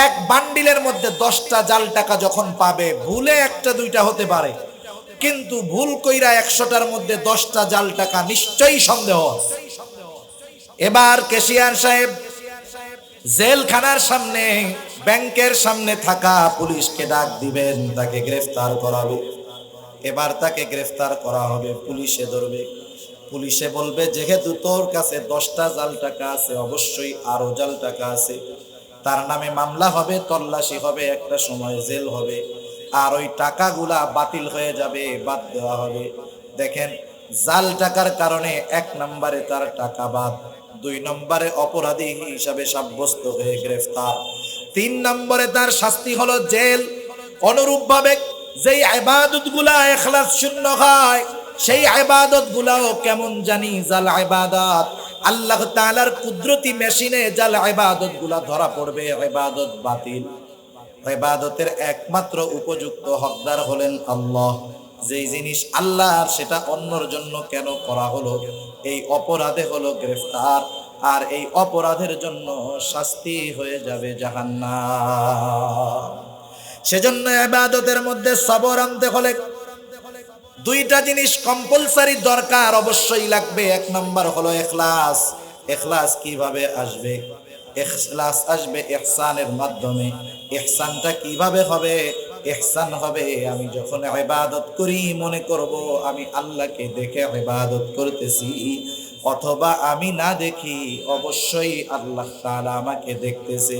এক বান্ডিলের মধ্যে 10টা জাল টাকা যখন পাবে, ভুলে একটা দুইটা হতে পারে, কিন্তু ভুল কইরা 100টার মধ্যে 10টা জাল টাকা নিশ্চয়ই সন্দেহ আছে। এবার ক্যাশিয়ার সাহেব জেলখানার সামনে, ব্যাংকের সামনে থাকা পুলিশকে ডাক দিবেন, তাকে গ্রেফতার করাবে। এবার তাকে গ্রেফতার করা হবে, পুলিশে ধরবে। পুলিশে বলবে যেহেতু তোর কাছে 10টা জাল টাকা আছে, অবশ্যই আরো জাল টাকা আছে, তার নামে মামলা হবে, তল্লাশি হবে, একটা সময় জেল হবে, আর ওই টাকাগুলা বাতিল হয়ে যাবে, বাদ দেওয়া হবে। দেখেন, জাল টাকার কারণে 1 নম্বরে তার টাকা বাদ, 2 নম্বরে অপরাধী হিসাবে সাব্যস্ত হয়ে গ্রেফতার, 3 নম্বরে তার শাস্তি হলো জেল। অনুরূপভাবে যেই ইবাদত গুলা ইখলাস শূন্য হয়, সেই ইবাদত গুলাও কেমন জানি জাল ইবাদত। আল্লাহ তাআলার কুদরতি মেশিনে জাল ইবাদত গুলা ধরা পড়বে, ইবাদত বাতিল। ইবাদতের একমাত্র উপযুক্ত হকদার হলেন আল্লাহ। যেই জিনিস আল্লাহর, সেটা অন্যর জন্য কেন করা হলো? এই অপরাধে হলো গ্রেফতার, আর এই অপরাধের জন্য শাস্তি হয়ে যাবে জাহান্নাম। সেজন্য ইবাদতের মধ্যে সবর আনতে হলে 2টা জিনিস কম্পালসারি দরকার, অবশ্যই লাগবে। 1 নম্বর হলো ইখলাস। ইখলাস কিভাবে আসবে? ইখলাস আসবে ইহসানের মাধ্যমে। ইহসানটা কিভাবে হবে? ইহসান হবে আমি যখন ইবাদত করি, মনে করব আমি আল্লাহকে দেখে ইবাদত করতেছি, অথবা আমি না দেখি, অবশ্যই আল্লাহ তাআলা আমাকে দেখতেছে।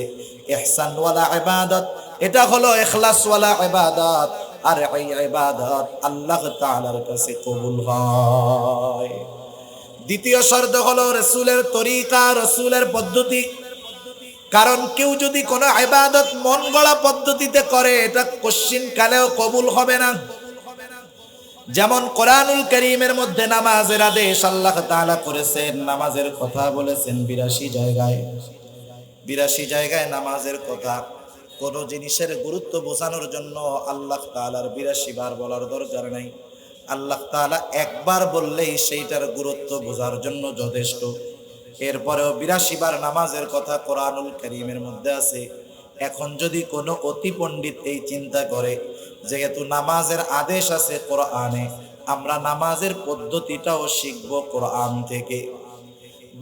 ইহসান ওয়ালা ইবাদত, এটা হলো ইখলাস ওয়ালা ইবাদত। আর এই ইবাদত আল্লাহ তাআলার কাছে কবুল হয়। দ্বিতীয় শর্ত হলো রাসূলের তরিকা, রাসূলের পদ্ধতি। কারণ কেউ যদি কোনো ইবাদত মন গড়া পদ্ধতিতে করে, এটা কোশ্চিন কালেও কবুল হবে না। যেমন কোরআনুল কারীমের মধ্যে নামাজের আদেশ আল্লাহ তাআলা করেছেন, নামাজের কথা বলেছেন 82 জায়গায়। 82 জায়গায় নামাজের কথা। কোন জিনিসের গুরুত্ব বোঝানোর জন্য আল্লাহ তাআলার 82 বার বলার দরকার নাই। আল্লাহ তাআলা একবার বললেই সেইটার গুরুত্ব বোঝার জন্য যথেষ্ট। এরপরেও 82 বার নামাজের কথা কোরআনুল কারীমের মধ্যে আছে। এখন যদি কোনো অতি পণ্ডিত এই চিন্তা করে, যেহেতু নামাজের আদেশ আছে কোরআনে, আমরা নামাজের পদ্ধতিটাও শিখব কোরআন থেকে।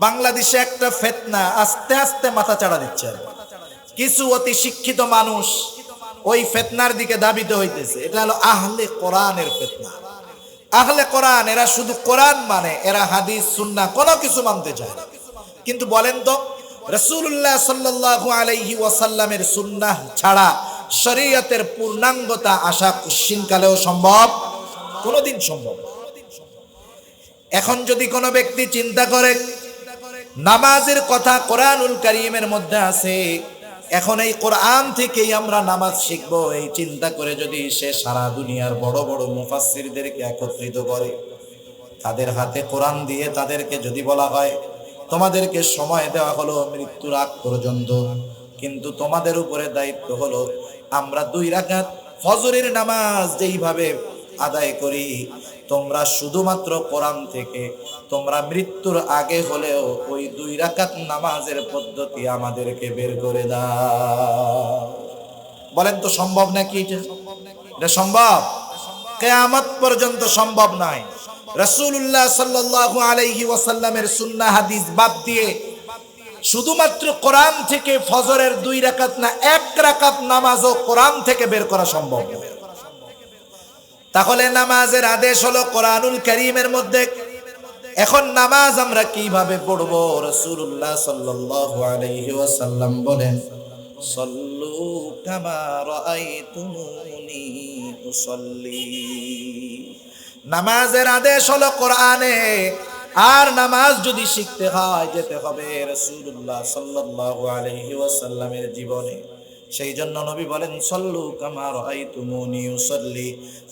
বাংলাদেশে একটা ফিতনা আস্তে আস্তে মাথা চাড়া দিচ্ছে। কিছু অতি শিক্ষিত মানুষ ওই ফিতনার দিকে ধাবিত হইতেছে। এটা হলো আহলে কোরআনের ফিতনা। আহলে কোরআন এরা শুধু কোরআন মানে, এরা হাদিস সুন্নাহ কোনো কিছু মানতে চায় না। কিন্তু বলেন তো, রাসূলুল্লাহ সাল্লাল্লাহু আলাইহি ওয়াসাল্লামের সুন্নাহ ছাড়া শরীয়তের পূর্ণাঙ্গতা আসা কোশ্চিনকালেও সম্ভব? কোনোদিন সম্ভব না। এখন যদি কোনো ব্যক্তি চিন্তা করে নামাজের কথা কোরআনুল কারীমের মধ্যে আছে, এখন এই কোরআন থেকেই আমরা নামাজ শিখবো, এই চিন্তা করে যদি সে সারা দুনিয়ার বড় বড় মুফাসসিরদেরকে একত্রিত করে, তাদের হাতে কোরআন দিয়ে তাদেরকে যদি বলা হয় তোমাদেরকে সময় দেওয়া হলো মৃত্যুর আগ পর্যন্ত, কিন্তু তোমাদের উপরে দায়িত্ব হলো আমরা 2 রাকাত ফজরের নামাজ যেইভাবে আদায় করি, তোমরা শুধুমাত্র কোরআন থেকে তোমরা মৃত্যুর আগে হলেও ওই 2 রাকাত নামাজের পদ্ধতি আমাদেরকে বের করে দাও। বলেন তো সম্ভব নাকি? এটা সম্ভব? কিয়ামত পর্যন্ত সম্ভব নয়। রাসূলুল্লাহ সাল্লাল্লাহু আলাইহি ওয়াসাল্লামের সুন্নাহ হাদিস বাদ দিয়ে শুধুমাত্র কোরআন থেকে ফজরের 2 রাকাত না 1 রাকাত নামাজও কোরআন থেকে বের করা সম্ভব। তাহলে নামাজের আদেশ হলো কোরআনুল কারীমের মধ্যে। এখন নামাজ আমরা কিভাবে পড়ব? রাসূলুল্লাহ সাল্লাল্লাহু আলাইহি ওয়াসাল্লাম বলেন, সাল্লু কামা রাআইতুমুনি উসাল্লি। নামাজের আদেশ হলো কোরআনে, আর নামাজ যদি শিখতে হয় যেতে হবে রাসূলুল্লাহ সাল্লাল্লাহু আলাইহি ওয়াসাল্লামের জীবনে। সেই জন্য নবী বলেন সল্লু কামা রাআইতুমুনি উসাল্লি,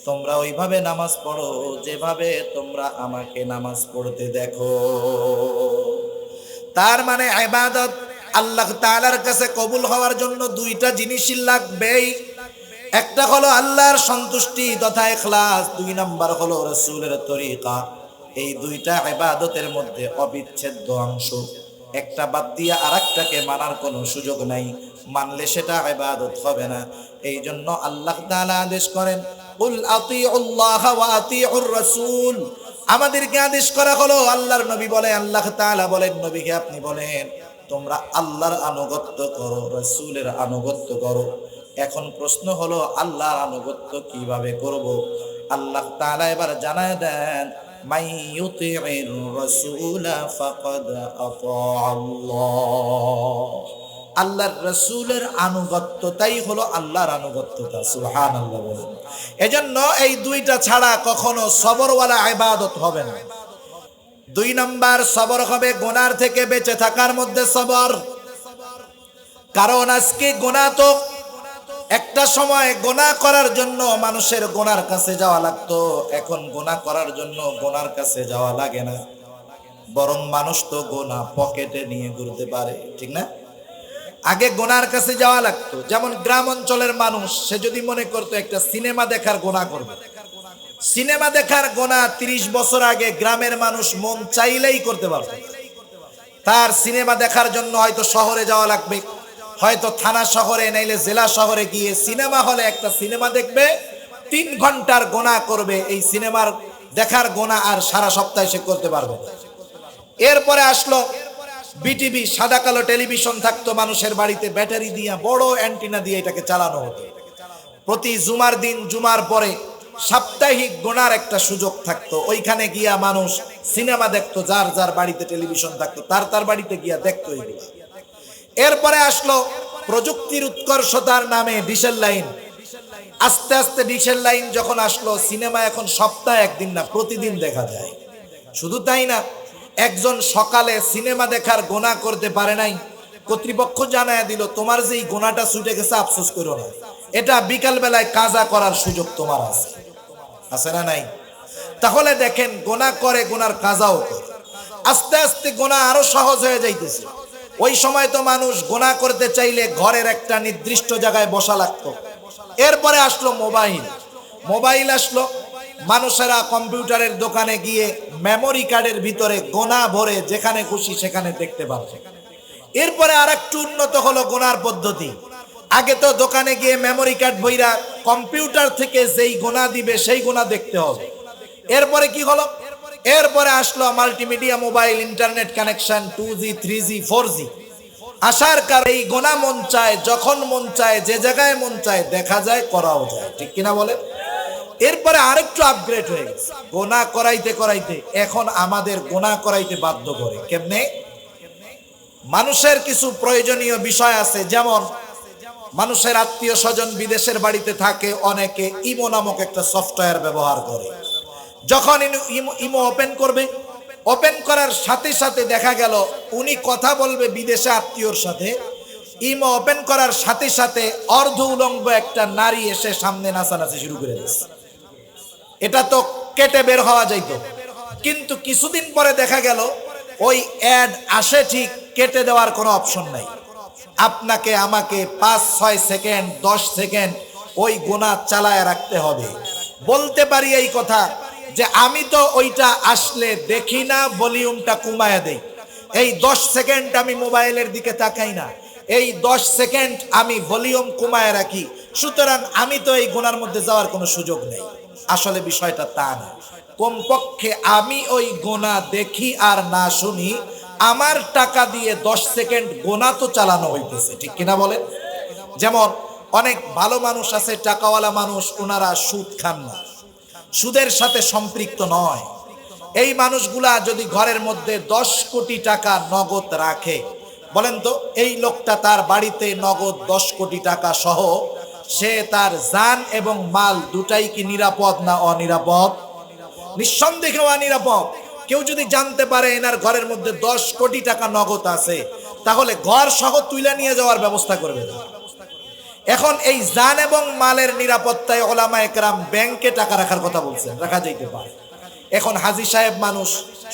তোমরা ওইভাবে নামাজ পড়ো যেভাবে তোমরা আমাকে নামাজ পড়তে দেখো। তার মানে ইবাদত আল্লাহ তাআলার কাছে কবুল হওয়ার জন্য দুইটা জিনিসই লাগবেই। একটা হলো আল্লাহর সন্তুষ্টি তথা ইখলাস, দুই নাম্বার হলো রাসূলের তরিকা। এই দুইটা ইবাদতের মধ্যে অবিচ্ছেদ্য অংশ, একটা বাদ দিয়ে আরেকটাকে মানার কোনো সুযোগ নাই, মানলে সেটা ইবাদত হবে না। এই জন্য আল্লাহ তাআলা আদেশ করেন কুল আতিউল্লাহ ওয়া আতিউর রাসূল, আমাদেরকে আদেশ করা হলো, আল্লাহর নবী বলে, আল্লাহ তাআলা বলেন নবীকে আপনি বলেন তোমরা আল্লাহর আনুগত্য করো, রাসূলের আনুগত্য করো। এখন প্রশ্ন হলো আল্লাহর আনুগত্য কিভাবে করব? আল্লাহ তাআলা এবার জানায় দেন মাই ইউতিউর রাসূলা ফাকাদ আতাআল্লাহ, আল্লাহর রাসূলের আনুগত্যতাই হলো আল্লাহর আনুগত্যতা। সুবহানাল্লাহ বলেন। এজন্য এই দুইটা ছাড়া কখনো সবরওয়ালা ইবাদত হবে না। দুই নাম্বার সবর হবে গুনার থেকে বেঁচে থাকার মধ্যে সবর। কারণ আজকে গুনাহ তো একটা সময় গুনাহ করার জন্য মানুষের গুনার কাছে যাওয়া লাগতো, এখন গুনাহ করার জন্য গুনার কাছে যাওয়া লাগে না, বরং মানুষ তো গুনাহ পকেটে নিয়ে ঘুরতে পারে, ঠিক না? আগে গুনার কাছে যাওয়া লাগতো। যেমন গ্রাম অঞ্চলের মানুষ, সে যদি মনে করতো একটা সিনেমা দেখার গুনাহ করবে, সিনেমা দেখার গুনাহ 30 বছর আগে গ্রামের মানুষ মন চাইলেই করতে পারত। তার সিনেমা দেখার জন্য হয়তো শহরে যাওয়া লাগবে, হয়তো থানা শহরে নাইলে জেলা শহরে গিয়ে সিনেমা হলে একটা সিনেমা দেখবে, 3 ঘন্টার গুনাহ করবে। এই সিনেমার দেখার গুনাহ আর সারা সপ্তাহে সে করতে পারবে না। এরপরে আসলো বিটিভি, সাদা কালো টেলিভিশন থাকতো মানুষের বাড়িতে, ব্যাটারি দিয়ে বড় অ্যান্টিনা দিয়ে এটাকে চালানো হতো। প্রতি জুমার দিন, জুমার পরে সাপ্তাহিক গুনার একটা সুযোগ থাকতো, ওইখানে গিয়া মানুষ সিনেমা দেখতো, যার যার বাড়িতে টেলিভিশন থাকতো তার তার বাড়িতে গিয়া দেখতো এগুলো। এরপরে আসলো প্রযুক্তির উৎকর্ষতার নামে ডিশের লাইন। আস্তে আস্তে ডিশের লাইন যখন আসলো, সিনেমা এখন সপ্তাহে একদিন না প্রতিদিন দেখা যায়। শুধু তাই না, একজন সকালে সিনেমা দেখার গুনাহ করতে পারে নাই, কর্তৃপক্ষ জানায় দিল তোমার যেই গুনাহটা ছুটে গেছে আফসোস করো না, এটা বিকাল বেলায় কাজা করার সুযোগ তোমার আছে। আছে না নাই? তাহলে দেখেন গুনাহ করে, গুনার কাজাও করে। আস্তে আস্তে গুনাহ আরো সহজ হয়ে যাইতেছে। ওই সময় তো মানুষ গুনাহ করতে চাইলে ঘরের একটা নির্দিষ্ট জায়গায় বসা লাগতো। এরপরে আসলো মোবাইল, মোবাইল আসলো, মানুষেরা কম্পিউটারের দোকানে গিয়ে মেমোরি কার্ডের ভিতরে গুনাহ ভরে যেখানে খুশি সেখানে দেখতে পারছে। এরপরে আরেকটু উন্নত হলো গুনার পদ্ধতি। আগে তো দোকানে গিয়ে মেমোরি কার্ড ভইরা কম্পিউটার থেকে যেই গুনাহ দিবে সেই গুনাহ দেখতে হবে। এরপরে কি হলো? এরপরে আসলো multimedia mobile, internet connection, 2G 3G 4G আসার কারণে এই গুনাহ মন চায়, যখন মন চায়, যে জায়গায় মন চায় দেখা যায়, করাও যায়, ঠিক কিনা বলে? এরপরে আরেকটু আপগ্রেড হয়ে গেছে, গুনাহ করাইতে করাইতে এখন আমাদের গুনাহ করাইতে বাধ্য করে। কেমনে? মানুষের কিছু প্রয়োজনীয় বিষয় আছে, যেমন মানুষের আত্মীয় স্বজন বিদেশের বাড়িতে থাকে, অনেকে ইমো নামক একটা সফটওয়্যার ব্যবহার করে। যখন ইমো ওপেন করবে, ওপেন করার সাথে সাথে দেখা গেল উনি কথা বলবে বিদেশে আত্মীয়র সাথে, ইমো ওপেন করার সাথে সাথে অর্ধ উলঙ্গ একটা নারী এসে সামনে নাচানাচি শুরু করে দিয়েছে। এটা তো কেটে বের হওয়া যাইতো, কিন্তু কিছুদিন পরে দেখা গেল ওই অ্যাড আসে ঠিক, কেটে দেওয়ার কোনো অপশন নাই। আপনাকে আমাকে 5-6 সেকেন্ড 10 সেকেন্ড ওই গুনাহ চালায় রাখতে হবে। বলতে পারি এই কথা যে আমি তো ওইটা আসলে দেখি না, ভলিউমটা কমায় দেই, এই 10 সেকেন্ড আমি মোবাইলের দিকে তাকাই না, এই 10 সেকেন্ড আমি ভলিউম কমায় রাখি, সুতরাং আমি তো এই গুনার মধ্যে যাওয়ার কোনো সুযোগ নেই। আসলে বিষয়টা তা না। কমপক্ষে আমি ওই গুনাহ দেখি আর না শুনি, আমার টাকা দিয়ে 10 সেকেন্ড গুনাহ তো চালানো হইতেছে, ঠিক কিনা বলেন? যেমন অনেক ভালো মানুষ আছে, টাকাওয়ালা মানুষ, ওনারা সুদ খান না, সুদের সাথে সম্পৃক্ত নয়। এই মানুষগুলা যদি ঘরের মধ্যে 10 কোটি টাকা নগদ রাখে, বলেন তো এই লোকটা তার বাড়িতে নগদ 10 কোটি টাকা সহ সে তার জান এবং মাল দুটাই কি নিরাপদ না অনিরাপদ? নিঃসন্দেহে অনিরাপদ। কেউ যদি জানতে পারে এনার ঘরের মধ্যে 10 কোটি টাকা নগদ আছে, তাহলে ঘর সহ তুলে নিয়ে যাওয়ার ব্যবস্থা করবে। এখন এই জান এবং মালের নিরাপত্তায় ওলামায়ে কেরাম ব্যাংকে টাকা রাখার কথা বলছেন, রাখা যাইতে পারে। এখন হাজী সাহেব মানুষ,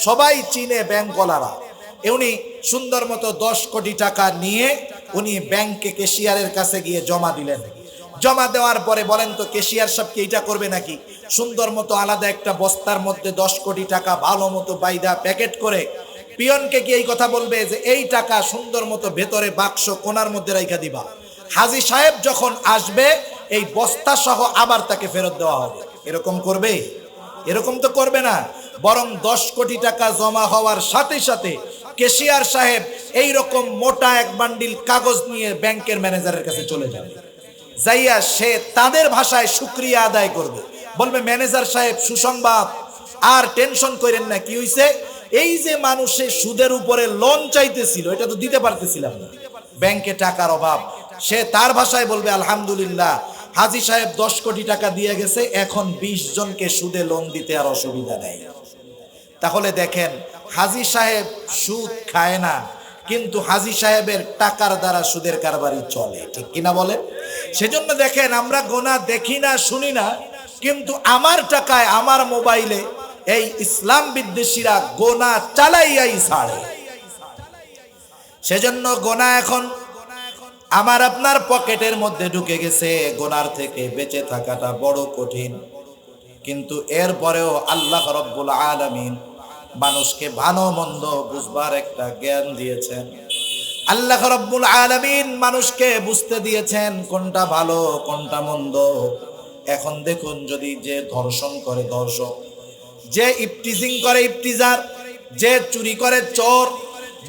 সবাই চিনে ব্যাংকওয়ালারা, উনি সুন্দর মতো 10 কোটি টাকা নিয়ে উনি ব্যাংকে ক্যাশিয়ারের কাছে গিয়ে জমা দিলেন। জমা দেওয়ার পরে বলেন তো ক্যাশিয়ার সাহেব কি এইটা করবে নাকি? সুন্দর মতো আলাদা একটা বস্তার মধ্যে 10 কোটি টাকা ভালো মতো বাইদা প্যাকেট করে পিয়নকে কি এই কথা বলবে যে এই টাকা সুন্দর মতো ভেতরে বাক্স কোণার মধ্যে রাইখা দিবা, হাজী সাহেব যখন আসবে এই বস্তা সহ আবার তাকে ফেরত দেওয়া হবে? এরকম করবে? এরকম তো করবে না। বরং 10 কোটি টাকা জমা হওয়ার সাথে সাথে ক্যাশিয়ার সাহেব এই রকম মোটা এক বান্ডিল কাগজ নিয়ে ব্যাংকের ম্যানেজারের কাছে চলে যাবে। যাইয়া সে তাদের ভাষায় শুকরিয়া আদায় করবে, বলবে ম্যানেজার সাহেব সুসংবাদ, আর টেনশন করেন না। কি হইছে? এই যে মানুষের সুদের উপরে লোন চাইতেছিল, এটা তো দিতে পারতেছিলাম না, ব্যাংকে টাকার অভাব। সে তার ভাষায় বলবে আলহামদুলিল্লাহ, হাজী সাহেব 10 কোটি টাকা দিয়ে গেছে, এখন 20 জনকে সুদে লোন দিতে আর অসুবিধা নেই। তাহলে দেখেন, হাজী সাহেব সুদ খায় না, কিন্তু হাজী সাহেবের টাকার দ্বারা সুদের কারবারই চলে, ঠিক কিনা বলে? সেজন্য দেখেন, আমরা গোনা দেখি না, শুনি না, কিন্তু আমার টাকায় আমার মোবাইলে এই ইসলাম বিদ্বেষীরা গোনা চালাইয়াই ছাড়ে। সেজন্য গোনা এখন আমার আপনার পকেটের মধ্যে ঢুকে গেছে। গোনার থেকে বেঁচে থাকাটা বড় কঠিন, কিন্তু এরপরেও আল্লাহ রাব্বুল আলামিন মানুষকে ভালো মন্দ বুঝবার একটা জ্ঞান দিয়েছেন। আল্লাহ রাব্বুল আলামিন মানুষকে বুঝতে দিয়েছেন কোনটা ভালো কোনটা মন্দ। এখন দেখুন, যদি যে ধর্ষণ করে ধর্ষক, যে ইফটিজিং করে ইফটিজার, যে চুরি করে চোর,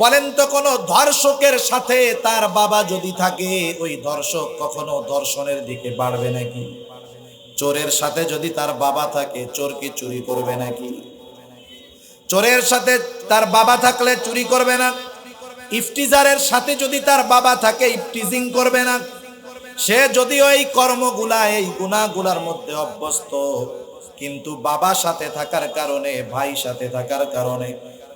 বলেন তো কোন ধর্ষকের সাথে তার বাবা যদি থাকে, ওই ধর্ষক কখনো ধর্ষণের দিকে বাড়বে নাকি? চোরের সাথে যদি তার বাবা থাকে, চোর কি চুরি করবে নাকি? চোরের সাথে তার বাবা থাকলে চুরি করবে না। ইফটিজারের সাথে যদি তার বাবা থাকে, ইফটিজিং করবে না। সে যদিও এই কর্মগুলা, এই গুনাহগুলার মধ্যে অভ্যস্ত, কিন্তু বাবার সাথে থাকার কারণে, ভাই সাথে থাকার কারণে,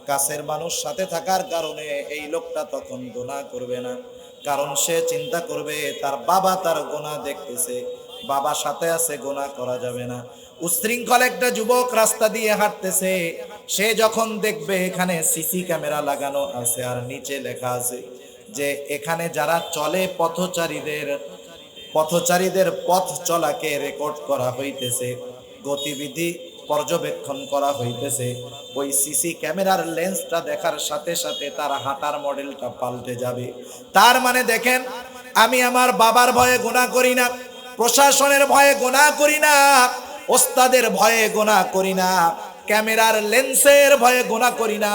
কাছের মানুষ সাথে থাকার কারণে এই লোকটা তখন গুনাহ করবে না। কারণ সে চিন্তা করবে তার বাবা তার গুনাহ দেখতেছে, বাবা সাথে আছে, গুনাহ করা যাবে না। উশৃঙ্খল একটা যুবক রাস্তা দিয়ে হাঁটতেছে, সে যখন দেখবে এখানে সিসি ক্যামেরা লাগানো আছে আর নিচে লেখা আছে যে এখানে যারা চলে পথচারীদের পথ চলাকে রেকর্ড করা হইতেছে, গতিবিধি পর্যবেক্ষণ করা হইতেছে, ওই সিসি ক্যামেরার লেন্সটা দেখার সাথে সাথে তার হাঁটার মডেলটা পাল্টে যাবে। তার মানে দেখেন, আমি আমার বাবার ভয়ে গুনাহ করি না, প্রশাসনের ভয়ে গুনাহ করি না, ওস্তাদের ভয়ে গুনাহ করি না, ক্যামেরার লেন্সের ভয়ে গুনাহ করি না।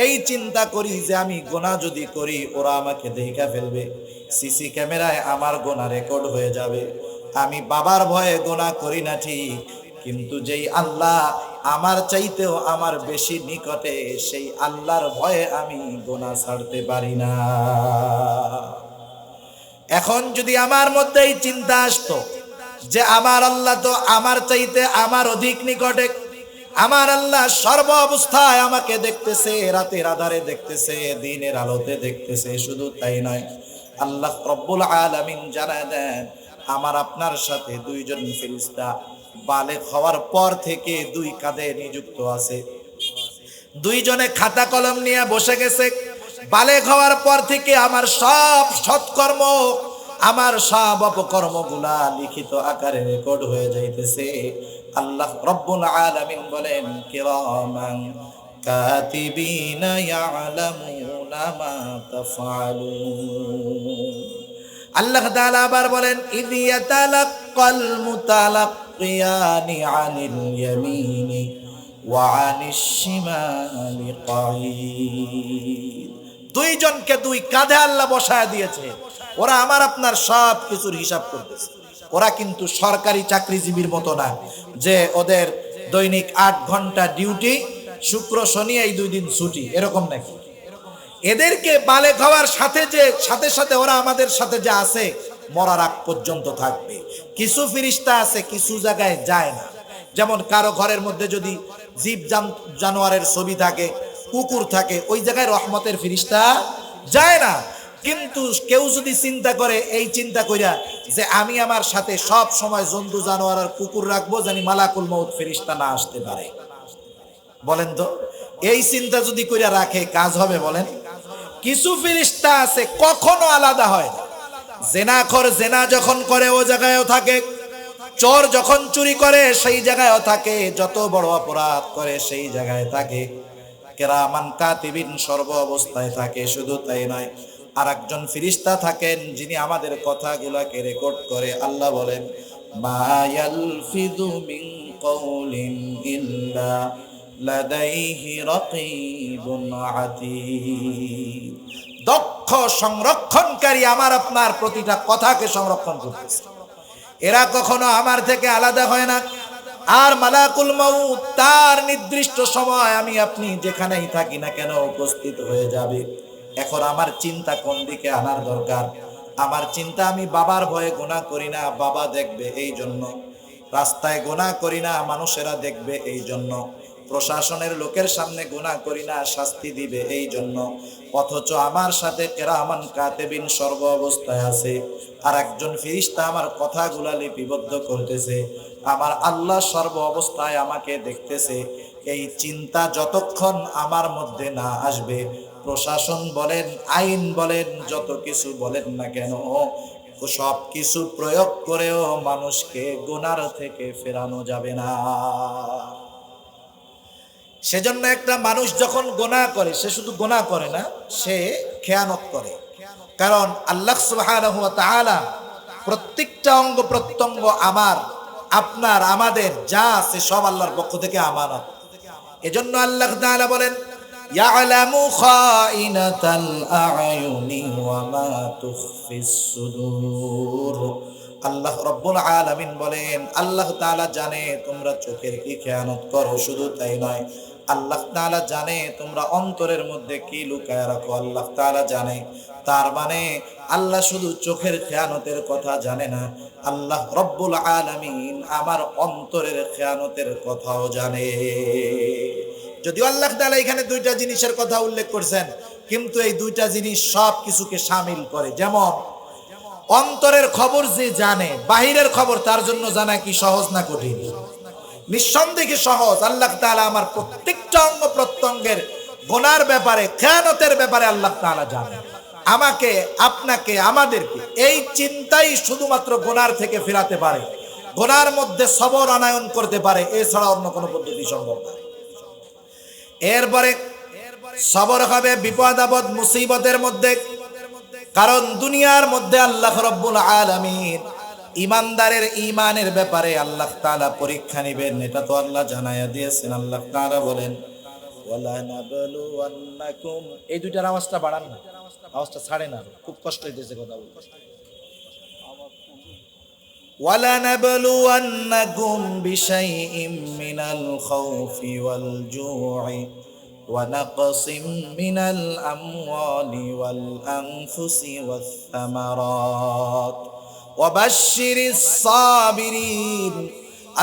এই চিন্তা করি যে আমি গুনাহ যদি করি ওরা আমাকে দেখা ফেলবে, সিসি ক্যামেরায় আমার গুনাহ রেকর্ড হয়ে যাবে। আমি বাবার ভয়ে গুনাহ করি না ঠিক, কিন্তু যেই আল্লাহ আমার চাইতেও আমার বেশি নিকটে, সেই আল্লাহর ভয়ে আমি গুনাহ ছাড়তে পারি না। এখন যদি আমার মধ্যে এই চিন্তা আসতো যে আমার আল্লাহ তো আমার চাইতে আমার অধিক নিকটে, আমার আল্লাহ সর্ব অবস্থায় আমাকে দেখতেছে, রাতের আধারে দেখতেছে, দিনের আলোতে দেখতেছে, শুধু তাই নয়, আল্লাহ রব্বুল আলামিন জানায় দেন আমার আপনার সাথে দুইজন ফেরেশতা বালেগ হওয়ার পর থেকে দুই কাঁধে নিযুক্ত আছে। দুইজনে খাতা কলম নিয়ে বসে গেছে। বালেগ হওয়ার পর থেকে আমার সব সৎকর্ম, আমার সব অপকর্মগুলা লিখিত আকারে রেকর্ড হয়ে যাইতেছে। আল্লাহ রব্বুল আলামিন বলেন কিরামান কাতিবিনা ইয়ালামুনা মা তাফআলুন। আল্লাহ তাআলা আবার বলেন ইয ইয়াতালাক্কাল মুতালাক্কিয়ানি আনিল ইয়ামিনি ওয়া আনিশ শিমালি কাঈদ। দুইজনকে দুই কাঁধে আল্লাহ বসায় দিয়েছে, ওরা আমার আপনার সব কিছুর হিসাব করতেছে। ওরা কিন্তু সরকারি চাকরিজীবীর মতো না যে ওদের দৈনিক 8 ঘন্টা ডিউটি, শুক্র শনি এই 2 দিন ছুটি, এরকম নাকি। এদেরকে বালেগ হওয়ার সাথে সাথে ওরা আমাদের সাথে যা আছে মরার আগ পর্যন্ত থাকবে। কিছু ফেরেশতা আছে কিছু জায়গায় যায় না, যেমন কারো ঘরের মধ্যে যদি জীব জানোয়ারের ছবি থাকে, কুকুর থাকে, ওই জায়গায় রহমতের ফেরেশতা যায় না। কিন্তু কেউ যদি চিন্তা করে, এই চিন্তা কইরা যে আমি আমার সাথে সব সময় জন্তু জানোয়ার আর কুকুর রাখবো, জানি মালাকুল মউত ফেরেশতা না আসতে পারে, বলেন তো এই চিন্তা যদি কইরা রাখে কাজ হবে বলেন? কিছু ফেরেশতা আছে কখনো আলাদা হয় না। জেনাখোর জেনা যখন করে ও জায়গায়ও থাকে, চোর যখন চুরি করে সেই জায়গায়ও থাকে, যত বড় অপরাধ করে সেই জায়গায় থাকে। কেরামান কাতিবিন সর্ব অবস্থায় থাকে। শুধু তাই নয়, আর একজন ফেরেশতা থাকেন যিনি আমাদের কথাগুলোকে রেকর্ড করে। আল্লাহ বলেন, মা ইয়ালফিযু মিন কাউলিন ইল্লা লাদাইহি রাকীবুন আতীদ। দক্ষ সংরক্ষণকারী আমার আপনার প্রতিটা কথাকে সংরক্ষণ করতেছে। এরা কখনো আমার থেকে আলাদা হয় না। আর মালাকুল মউত তার নির্দিষ্ট সময় আমি আপনি যেখানেই থাকি না কেন উপস্থিত হয়ে যাবে। এখন আমার চিন্তা কোন দিকে আনার দরকার? আমার চিন্তা, আমি বাবার ভয়ে গুনাহ করি না, বাবা দেখবে এই জন্য। রাস্তায় গুনাহ করি না, মানুষেরা দেখবে এই জন্য। প্রশাসনের লোকের সামনে গুনাহ করি না, শাস্তি দিবে এই জন্য। অথচ আমার সাথে কিরামান কাতিবিন সর্ব অবস্থায় আছে, আর একজন ফেরেশতা আমার কথাগুলা লিপিবদ্ধ করতেছে। আমার আল্লাহ সর্ব অবস্থায় আমাকে দেখতেছে। এই চিন্তা যতক্ষণ আমার মধ্যে না আসবে, প্রশাসন বলেন, আইন বলেন, যত কিছু বলেন না কেন, সব কিছু প্রয়োগ করেও মানুষকে গুনার থেকে ফেরানো যাবে না। সেজন্য একটা মানুষ যখন গুনাহ করে, সে শুধু গুনাহ করে না, সে খেয়ানত করে। কারণ আল্লাহ সুবহানাহু ওয়া তাআলা প্রত্যেকটা অঙ্গ প্রত্যঙ্গ, আমার আপনার আমাদের যা আছে সব আল্লাহর পক্ষ থেকে আমানত। এজন্য আল্লাহ তাআলা বলেন, ইয়ালামু খাইনাতাল আ'য়ুনি ওয়া মা তুখফিস সুদূর। আল্লাহ রাব্বুল আলামিন বলেন, আল্লাহ তাআলা জানে তোমরা চোখের কি খেয়ানত করো। শুধু তাই নয়, আল্লাহ তাআলা জানে তোমরা অন্তরের মধ্যে কি লুকায় রাখো, আল্লাহ তাআলা জানে। তার মানে আল্লাহ শুধু চোখের খেয়ানতের কথা জানে না, আল্লাহ রব্বুল আলামিন আমার অন্তরের খেয়ানতের কথাও জানে। যদিও আল্লাহ তাআলা এখানে দুইটা জিনিসের কথা উল্লেখ করছেন, কিন্তু এই দুইটা জিনিস সব কিছুকে শামিল করে। যেমন অন্তরের খবর যে জানে, বাহিরের খবর তার জন্য জানা কি সহজ না কঠিন? নিঃসন্দেহে সহজ। আল্লাহ তাআলা আমার প্রত্যেকটা অঙ্গ প্রত্যঙ্গের গুনার ব্যাপারে, খেয়ানতের ব্যাপারে আল্লাহ তাআলা জানেন। আমাকে, আপনাকে, আমাদেরকে এই চিন্তাই শুধুমাত্র গুনার থেকে ফেরাতে পারে, গুনার মধ্যে সবর আনায়ন করতে পারে, এছাড়া অন্য কোনো পদ্ধতি সম্ভব না। এরপরে সবর হবে বিপদ আপদ মুসিবতের মধ্যে। কারণ দুনিয়ার মধ্যে আল্লাহ রাব্বুল আলামিন ইমানদারের ঈমানের ব্যাপারে আল্লাহ তাআলা পরীক্ষা নেবেন, এটা তো আল্লাহ জানায়া দিয়েছেন। আল্লাহ তাআলা বলেন, ওয়ালা নাবলুওয়ান্নাকুম। এই দুইটার আওয়াজটা বাড়ান না, আওয়াজটা ছাড়ে না, খুব কষ্ট হইতেছে কথা বলতে। ওয়ালা নাবলুওয়ান্নাকুম বিশাইইম মিনাল খাউফি ওয়াল জু'i ونقص من الأموال والأنفس والثمرات وبشر الصابرين।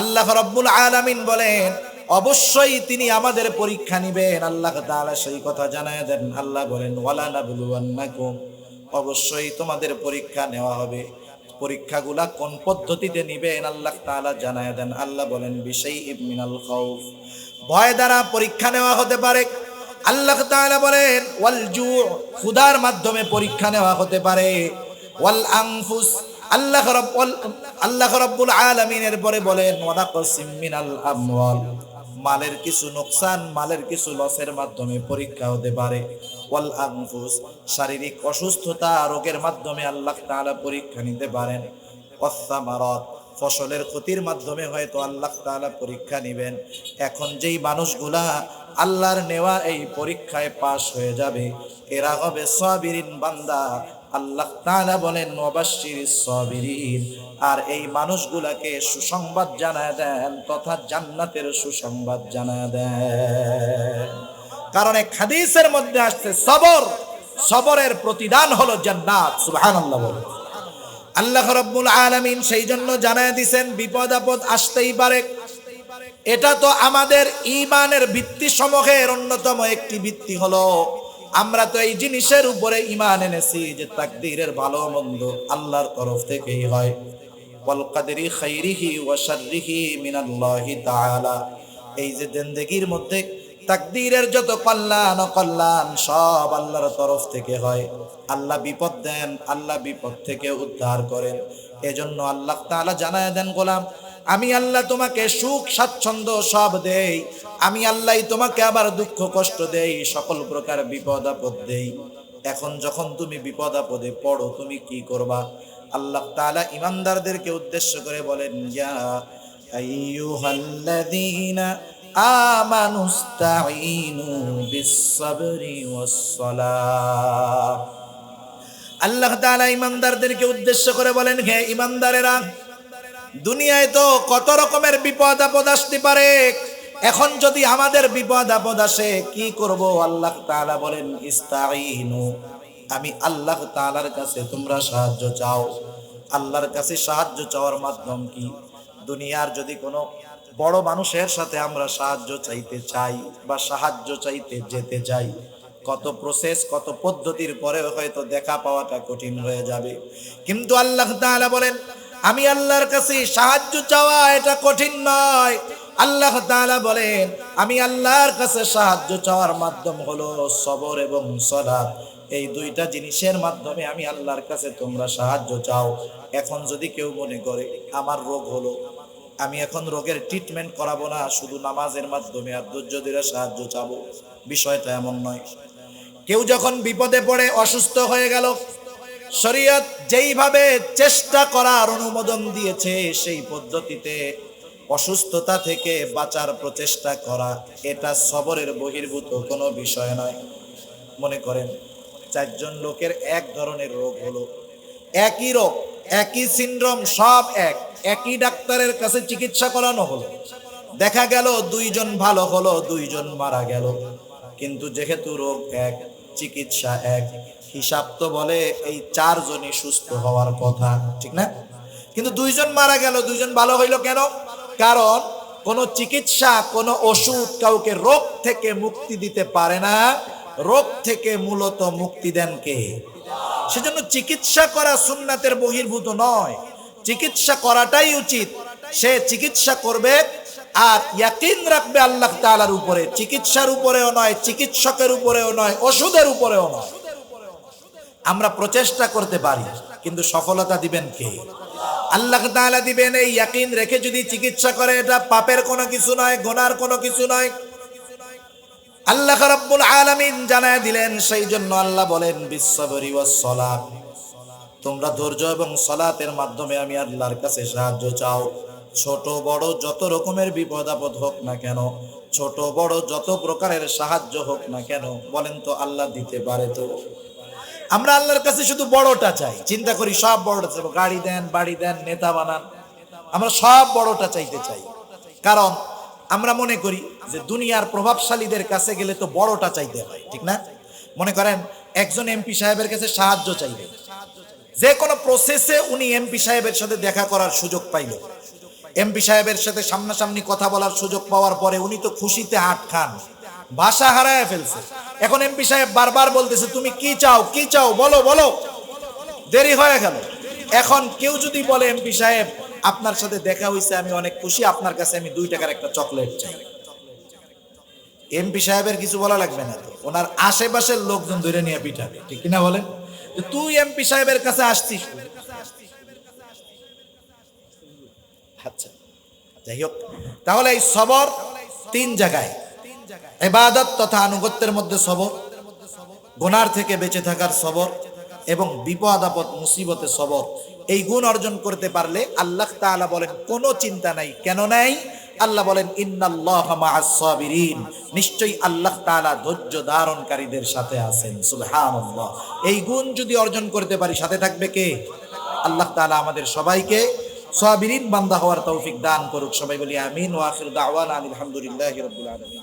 আল্লাহ রাব্বুল আলামিন বলেন, অবশ্যই তিনি আমাদের পরীক্ষা নেবেন। আল্লাহ তাআলা সেই কথা জানায় দেন। আল্লাহ বলেন, ওয়ালা নাবলুওয়ান্নাকুম, অবশ্যই তোমাদের পরীক্ষা নেওয়া হবে। পরীক্ষাগুলা কোন পদ্ধতিতে নিবেন আল্লাহ তাআলা জানায় দেন। আল্লাহ বলেন, বিশাইইম মিনাল খাউফ, ভয় দ্বারা পরীক্ষা নেওয়া হতে পারে। আল্লাহ তাআলা বলেন, ওয়াল জু', ক্ষুধার মাধ্যমে পরীক্ষা নেওয়া হতে পারে। ওয়াল আনফুস, আল্লাহ রাব্বুল আলামিনের পরে বলেন, ওয়া নাকসিম মিনাল আমওয়াল, মালের কিছু নোকসান, মালের কিছু লসের মাধ্যমে পরীক্ষা হতে পারে। ওয়াল আনফুস, শারীরিক অসুস্থতা, রোগের মাধ্যমে আল্লাহ তাআলা পরীক্ষা নিতে পারেন। ওয়াস সামারাত, ফসলের ক্ষতির মাধ্যমে হয়তো আল্লাহ তাআলা পরীক্ষা নেবেন। এখন যেই মানুষগুলা আল্লাহর নেওয়া এই পরীক্ষায় পাশ হয়ে যাবে, এরা হবে সাবিরিন বান্দা। আল্লাহ তাআলা বলেন, ওয়াবাশশিরিস সাবিরিন, আর এই মানুষগুলাকে সুসংবাদ জানায় দেন তথা জান্নাতের সুসংবাদ জানায় দেন। কারণ এক হাদিসের মধ্যে আসছে, সবর, সবরের প্রতিদান হলো জান্নাত। সুবহানাল্লাহ বলেন। আল্লাহ রাব্বুল আলামিন সেই জন্য জানায় দিয়েছেন, বিপদ আপদ আসতেই পারে, এটা তো আমাদের ঈমানের ভিত্তি সমূহের অন্যতম একটি ভিত্তি হলো আমরা তো এই জিনিসের উপরে ঈমান এনেছি যে তাকদীরের ভালো মন্দ আল্লাহর তরফ থেকেই হয়। ওয়াল কাদরি খাইরিহি ওয়া শাররিহি মিনাল্লাহি তাআলা। এই যে জিন্দেগীর মধ্যে তাকদীরের যত কল্যাণ অকল্যাণ সব আল্লাহর তরফ থেকে হয়। আল্লাহ বিপদ দেন, আল্লাহ বিপদ থেকে উদ্ধার করেন। এজন্য আল্লাহ তাআলা জানায় দেন, গোলাম আমি আল্লাহ তোমাকে সুখ স্বাচ্ছন্দ্য সব দেই, আমি আল্লাহই তোমাকে আবার দুঃখ কষ্ট দেই, সকল প্রকার বিপদ আপদ দেই। এখন যখন তুমি বিপদ আপদে পড়ো তুমি কি করবা? আল্লাহ তাআলা ঈমানদারদেরকে উদ্দেশ্য করে বলেন, ইয়া আইয়ুহাল্লাযীনা আমানুস্তাঈনু বিস-সাবরি ওয়াস-সালাহ। আল্লাহ তাআলা ঈমানদারদেরকে উদ্দেশ্য করে বলেন, হে ঈমানদারেরা, দুনিয়ায় তো কত রকমের বিপদ আপদ আসতে পারে। এখন যদি আমাদের বিপদ আপদ আসে কি করব? আল্লাহ তাআলা বলেন, ইস্তাঈনু, আমি আল্লাহ তাআলার কাছে তোমরা সাহায্য চাও। আল্লাহর কাছে সাহায্য চাওয়ার মাধ্যম কি? দুনিয়ার যদি কোনো বড় মানুষের সাথে আমরা সাহায্য চাইতে চাই বা সাহায্য চাইতে যেতে চাই, কত প্রসেস কত পদ্ধতির পরে হয়তো দেখা পাওয়াটা কঠিন হয়ে যাবে। কিন্তু আল্লাহ তাআলা বলেন, আমি আল্লাহর কাছে সাহায্য চাওয়া এটা কঠিন নয়। আল্লাহ তাআলা বলেন, আমি আল্লাহর কাছে সাহায্য চাওয়ার মাধ্যম হলো সবর এবং সালাত। এই দুইটা জিনিসের মাধ্যমে আমি আল্লাহর কাছে তোমরা সাহায্য চাও। এখন যদি কেউ মনে করে আমার রোগ হলো, আমি এখন রোগের ট্রিটমেন্ট করাবো না, শুধু নামাজের মাধ্যমে আর ধৈর্য ধরে সাহায্য চাবো, বিষয়টা এমন নয়। কেউ যখন বিপদে পড়ে অসুস্থ হয়ে গেল, শরীয়ত যেইভাবে চেষ্টা করার অনুমোদন দিয়েছে সেই পদ্ধতিতে অসুস্থতা থেকে বাঁচার প্রচেষ্টা করা, এটা সবরের বহির্ভূত কোনো বিষয় নয়। মনে করেন 4 জন লোকের এক ধরনের রোগ হলো, একই রোগ একই সিনড্রোম, সব একই ডাক্তারের কাছে চিকিৎসা করানো হলো, দেখা গেল 2 জন ভালো হলো, 2 জন মারা গেল। কিন্তু যেহেতু রোগ এক, চিকিৎসা এক, হিসাব তো বলে এই 4 জনই সুস্থ হওয়ার কথা, ঠিক না? কিন্তু 2 জন মারা গেল, 2 জন ভালো হইল কেন? কারণ কোন চিকিৎসা কোন ওষুধ কাউকে রোগ থেকে মুক্তি দিতে পারে না, রোগ থেকে মূলত মুক্তি দেন কে? সেজন্য চিকিৎসা করা সুন্নাতের বহির্ভূত নয়, চিকিৎসা করাটাই উচিত। সে চিকিৎসা করবে আর ইয়াকিন রাখবে আল্লাহ তাআলার উপরে, চিকিৎসার উপরেও নয়, চিকিৎসকের উপরেও নয়, ওষুধের উপরেও নয়। আমরা প্রচেষ্টা করতে পারি কিন্তু সফলতা দিবেন কে? আল্লাহ তাআলা দিবেন। এই ইয়াকিন রেখে যদি চিকিৎসা করে এটা পাপের কোনো কিছু নয়, গুনার কোনো কিছু নয়। আল্লাহ রাব্বুল আলামিন জানায় দিলেন, সেই জন্য আল্লাহ বলেন বিস-সাবরি ওয়াস-সালাহ, তোমরা ধৈর্য এবং সালাতের মাধ্যমে আমি আল্লাহর কাছে সাহায্য চাও। ছোট বড় যত রকমের বিপদ আপদ হোক না কেন, ছোট বড় যত প্রকারের সাহায্য হোক না কেন, বলেন তো আল্লাহ দিতে পারে তো? আমরা আল্লাহর কাছে শুধু বড়টা চাই, চিন্তা করি সব বড়টা চাইবো, গাড়ি দেন, বাড়ি দেন, নেতা বানান, আমরা সব বড়টা চাইতে চাই। কারণ আমরা মনে করি যে দুনিয়ার প্রভাবশালীদের কাছে গেলে তো বড়টা চাইতে হয়, ঠিক না? মনে করেন একজন এমপি সাহেবের কাছে সাহায্য চাইবে, যে কোনো প্রসেসে উনি এমপি সাহেবের সাথে দেখা করার সুযোগ পাইল, এমপি সাহেবের সাথে সামনাসামনি কথা বলার সুযোগ পাওয়ার পরে উনি তো খুশিতে হাত খান, ভাষা হারায় ফেলছে। এখন এমপি সাহেব বারবার বলতেছে, তুমি কি চাও, কি চাও, বলো বলো, দেরি হয়ে গেল। এখন কেউ যদি বলে, এমপি সাহেব আপনার সাথে দেখা হয়েছে, আমি অনেক খুশি, আপনার কাছে আমি 2 টাকার একটা চকলেট চাই, এমপি সাহেবের কিছু বলা লাগবে না তো, ওনার আশেপাশের লোকজন ধরে নিয়ে পিঠাবে, ঠিক কিনা বলেন? তুই এমপি সাহেবের কাছে আসছিস। আচ্ছা, যাই হোক, তাহলে এই সবর 3 জায়গায়, ইবাদত তথা আনুগত্যের মধ্যে সবর, গুনার থেকে বেঁচে থাকার সবর এবং বিপদ আপদ মুসিবতে সবর। এই গুণ অর্জন করতে পারলে আল্লাহ তাআলা বলেন কোনো চিন্তা নাই। কেন নাই? আল্লাহ বলেন ইন্নাল্লাহা মাআস সাবিরিন, নিশ্চয়ই আল্লাহ তাআলা ধৈর্য ধারণকারীদের সাথে আছেন। সুবহানাল্লাহ। এই গুণ যদি অর্জন করতে পারি, সাথে থাকবে কে? আল্লাহ তাআলা আমাদের সবাইকে সাবিরিন বান্দা হওয়ার তৌফিক দান করুক। সবাই বলি আমিন। ওয়া আখিরু দাওয়ানা আলহামদুলিল্লাহি রাব্বিল আলামিন।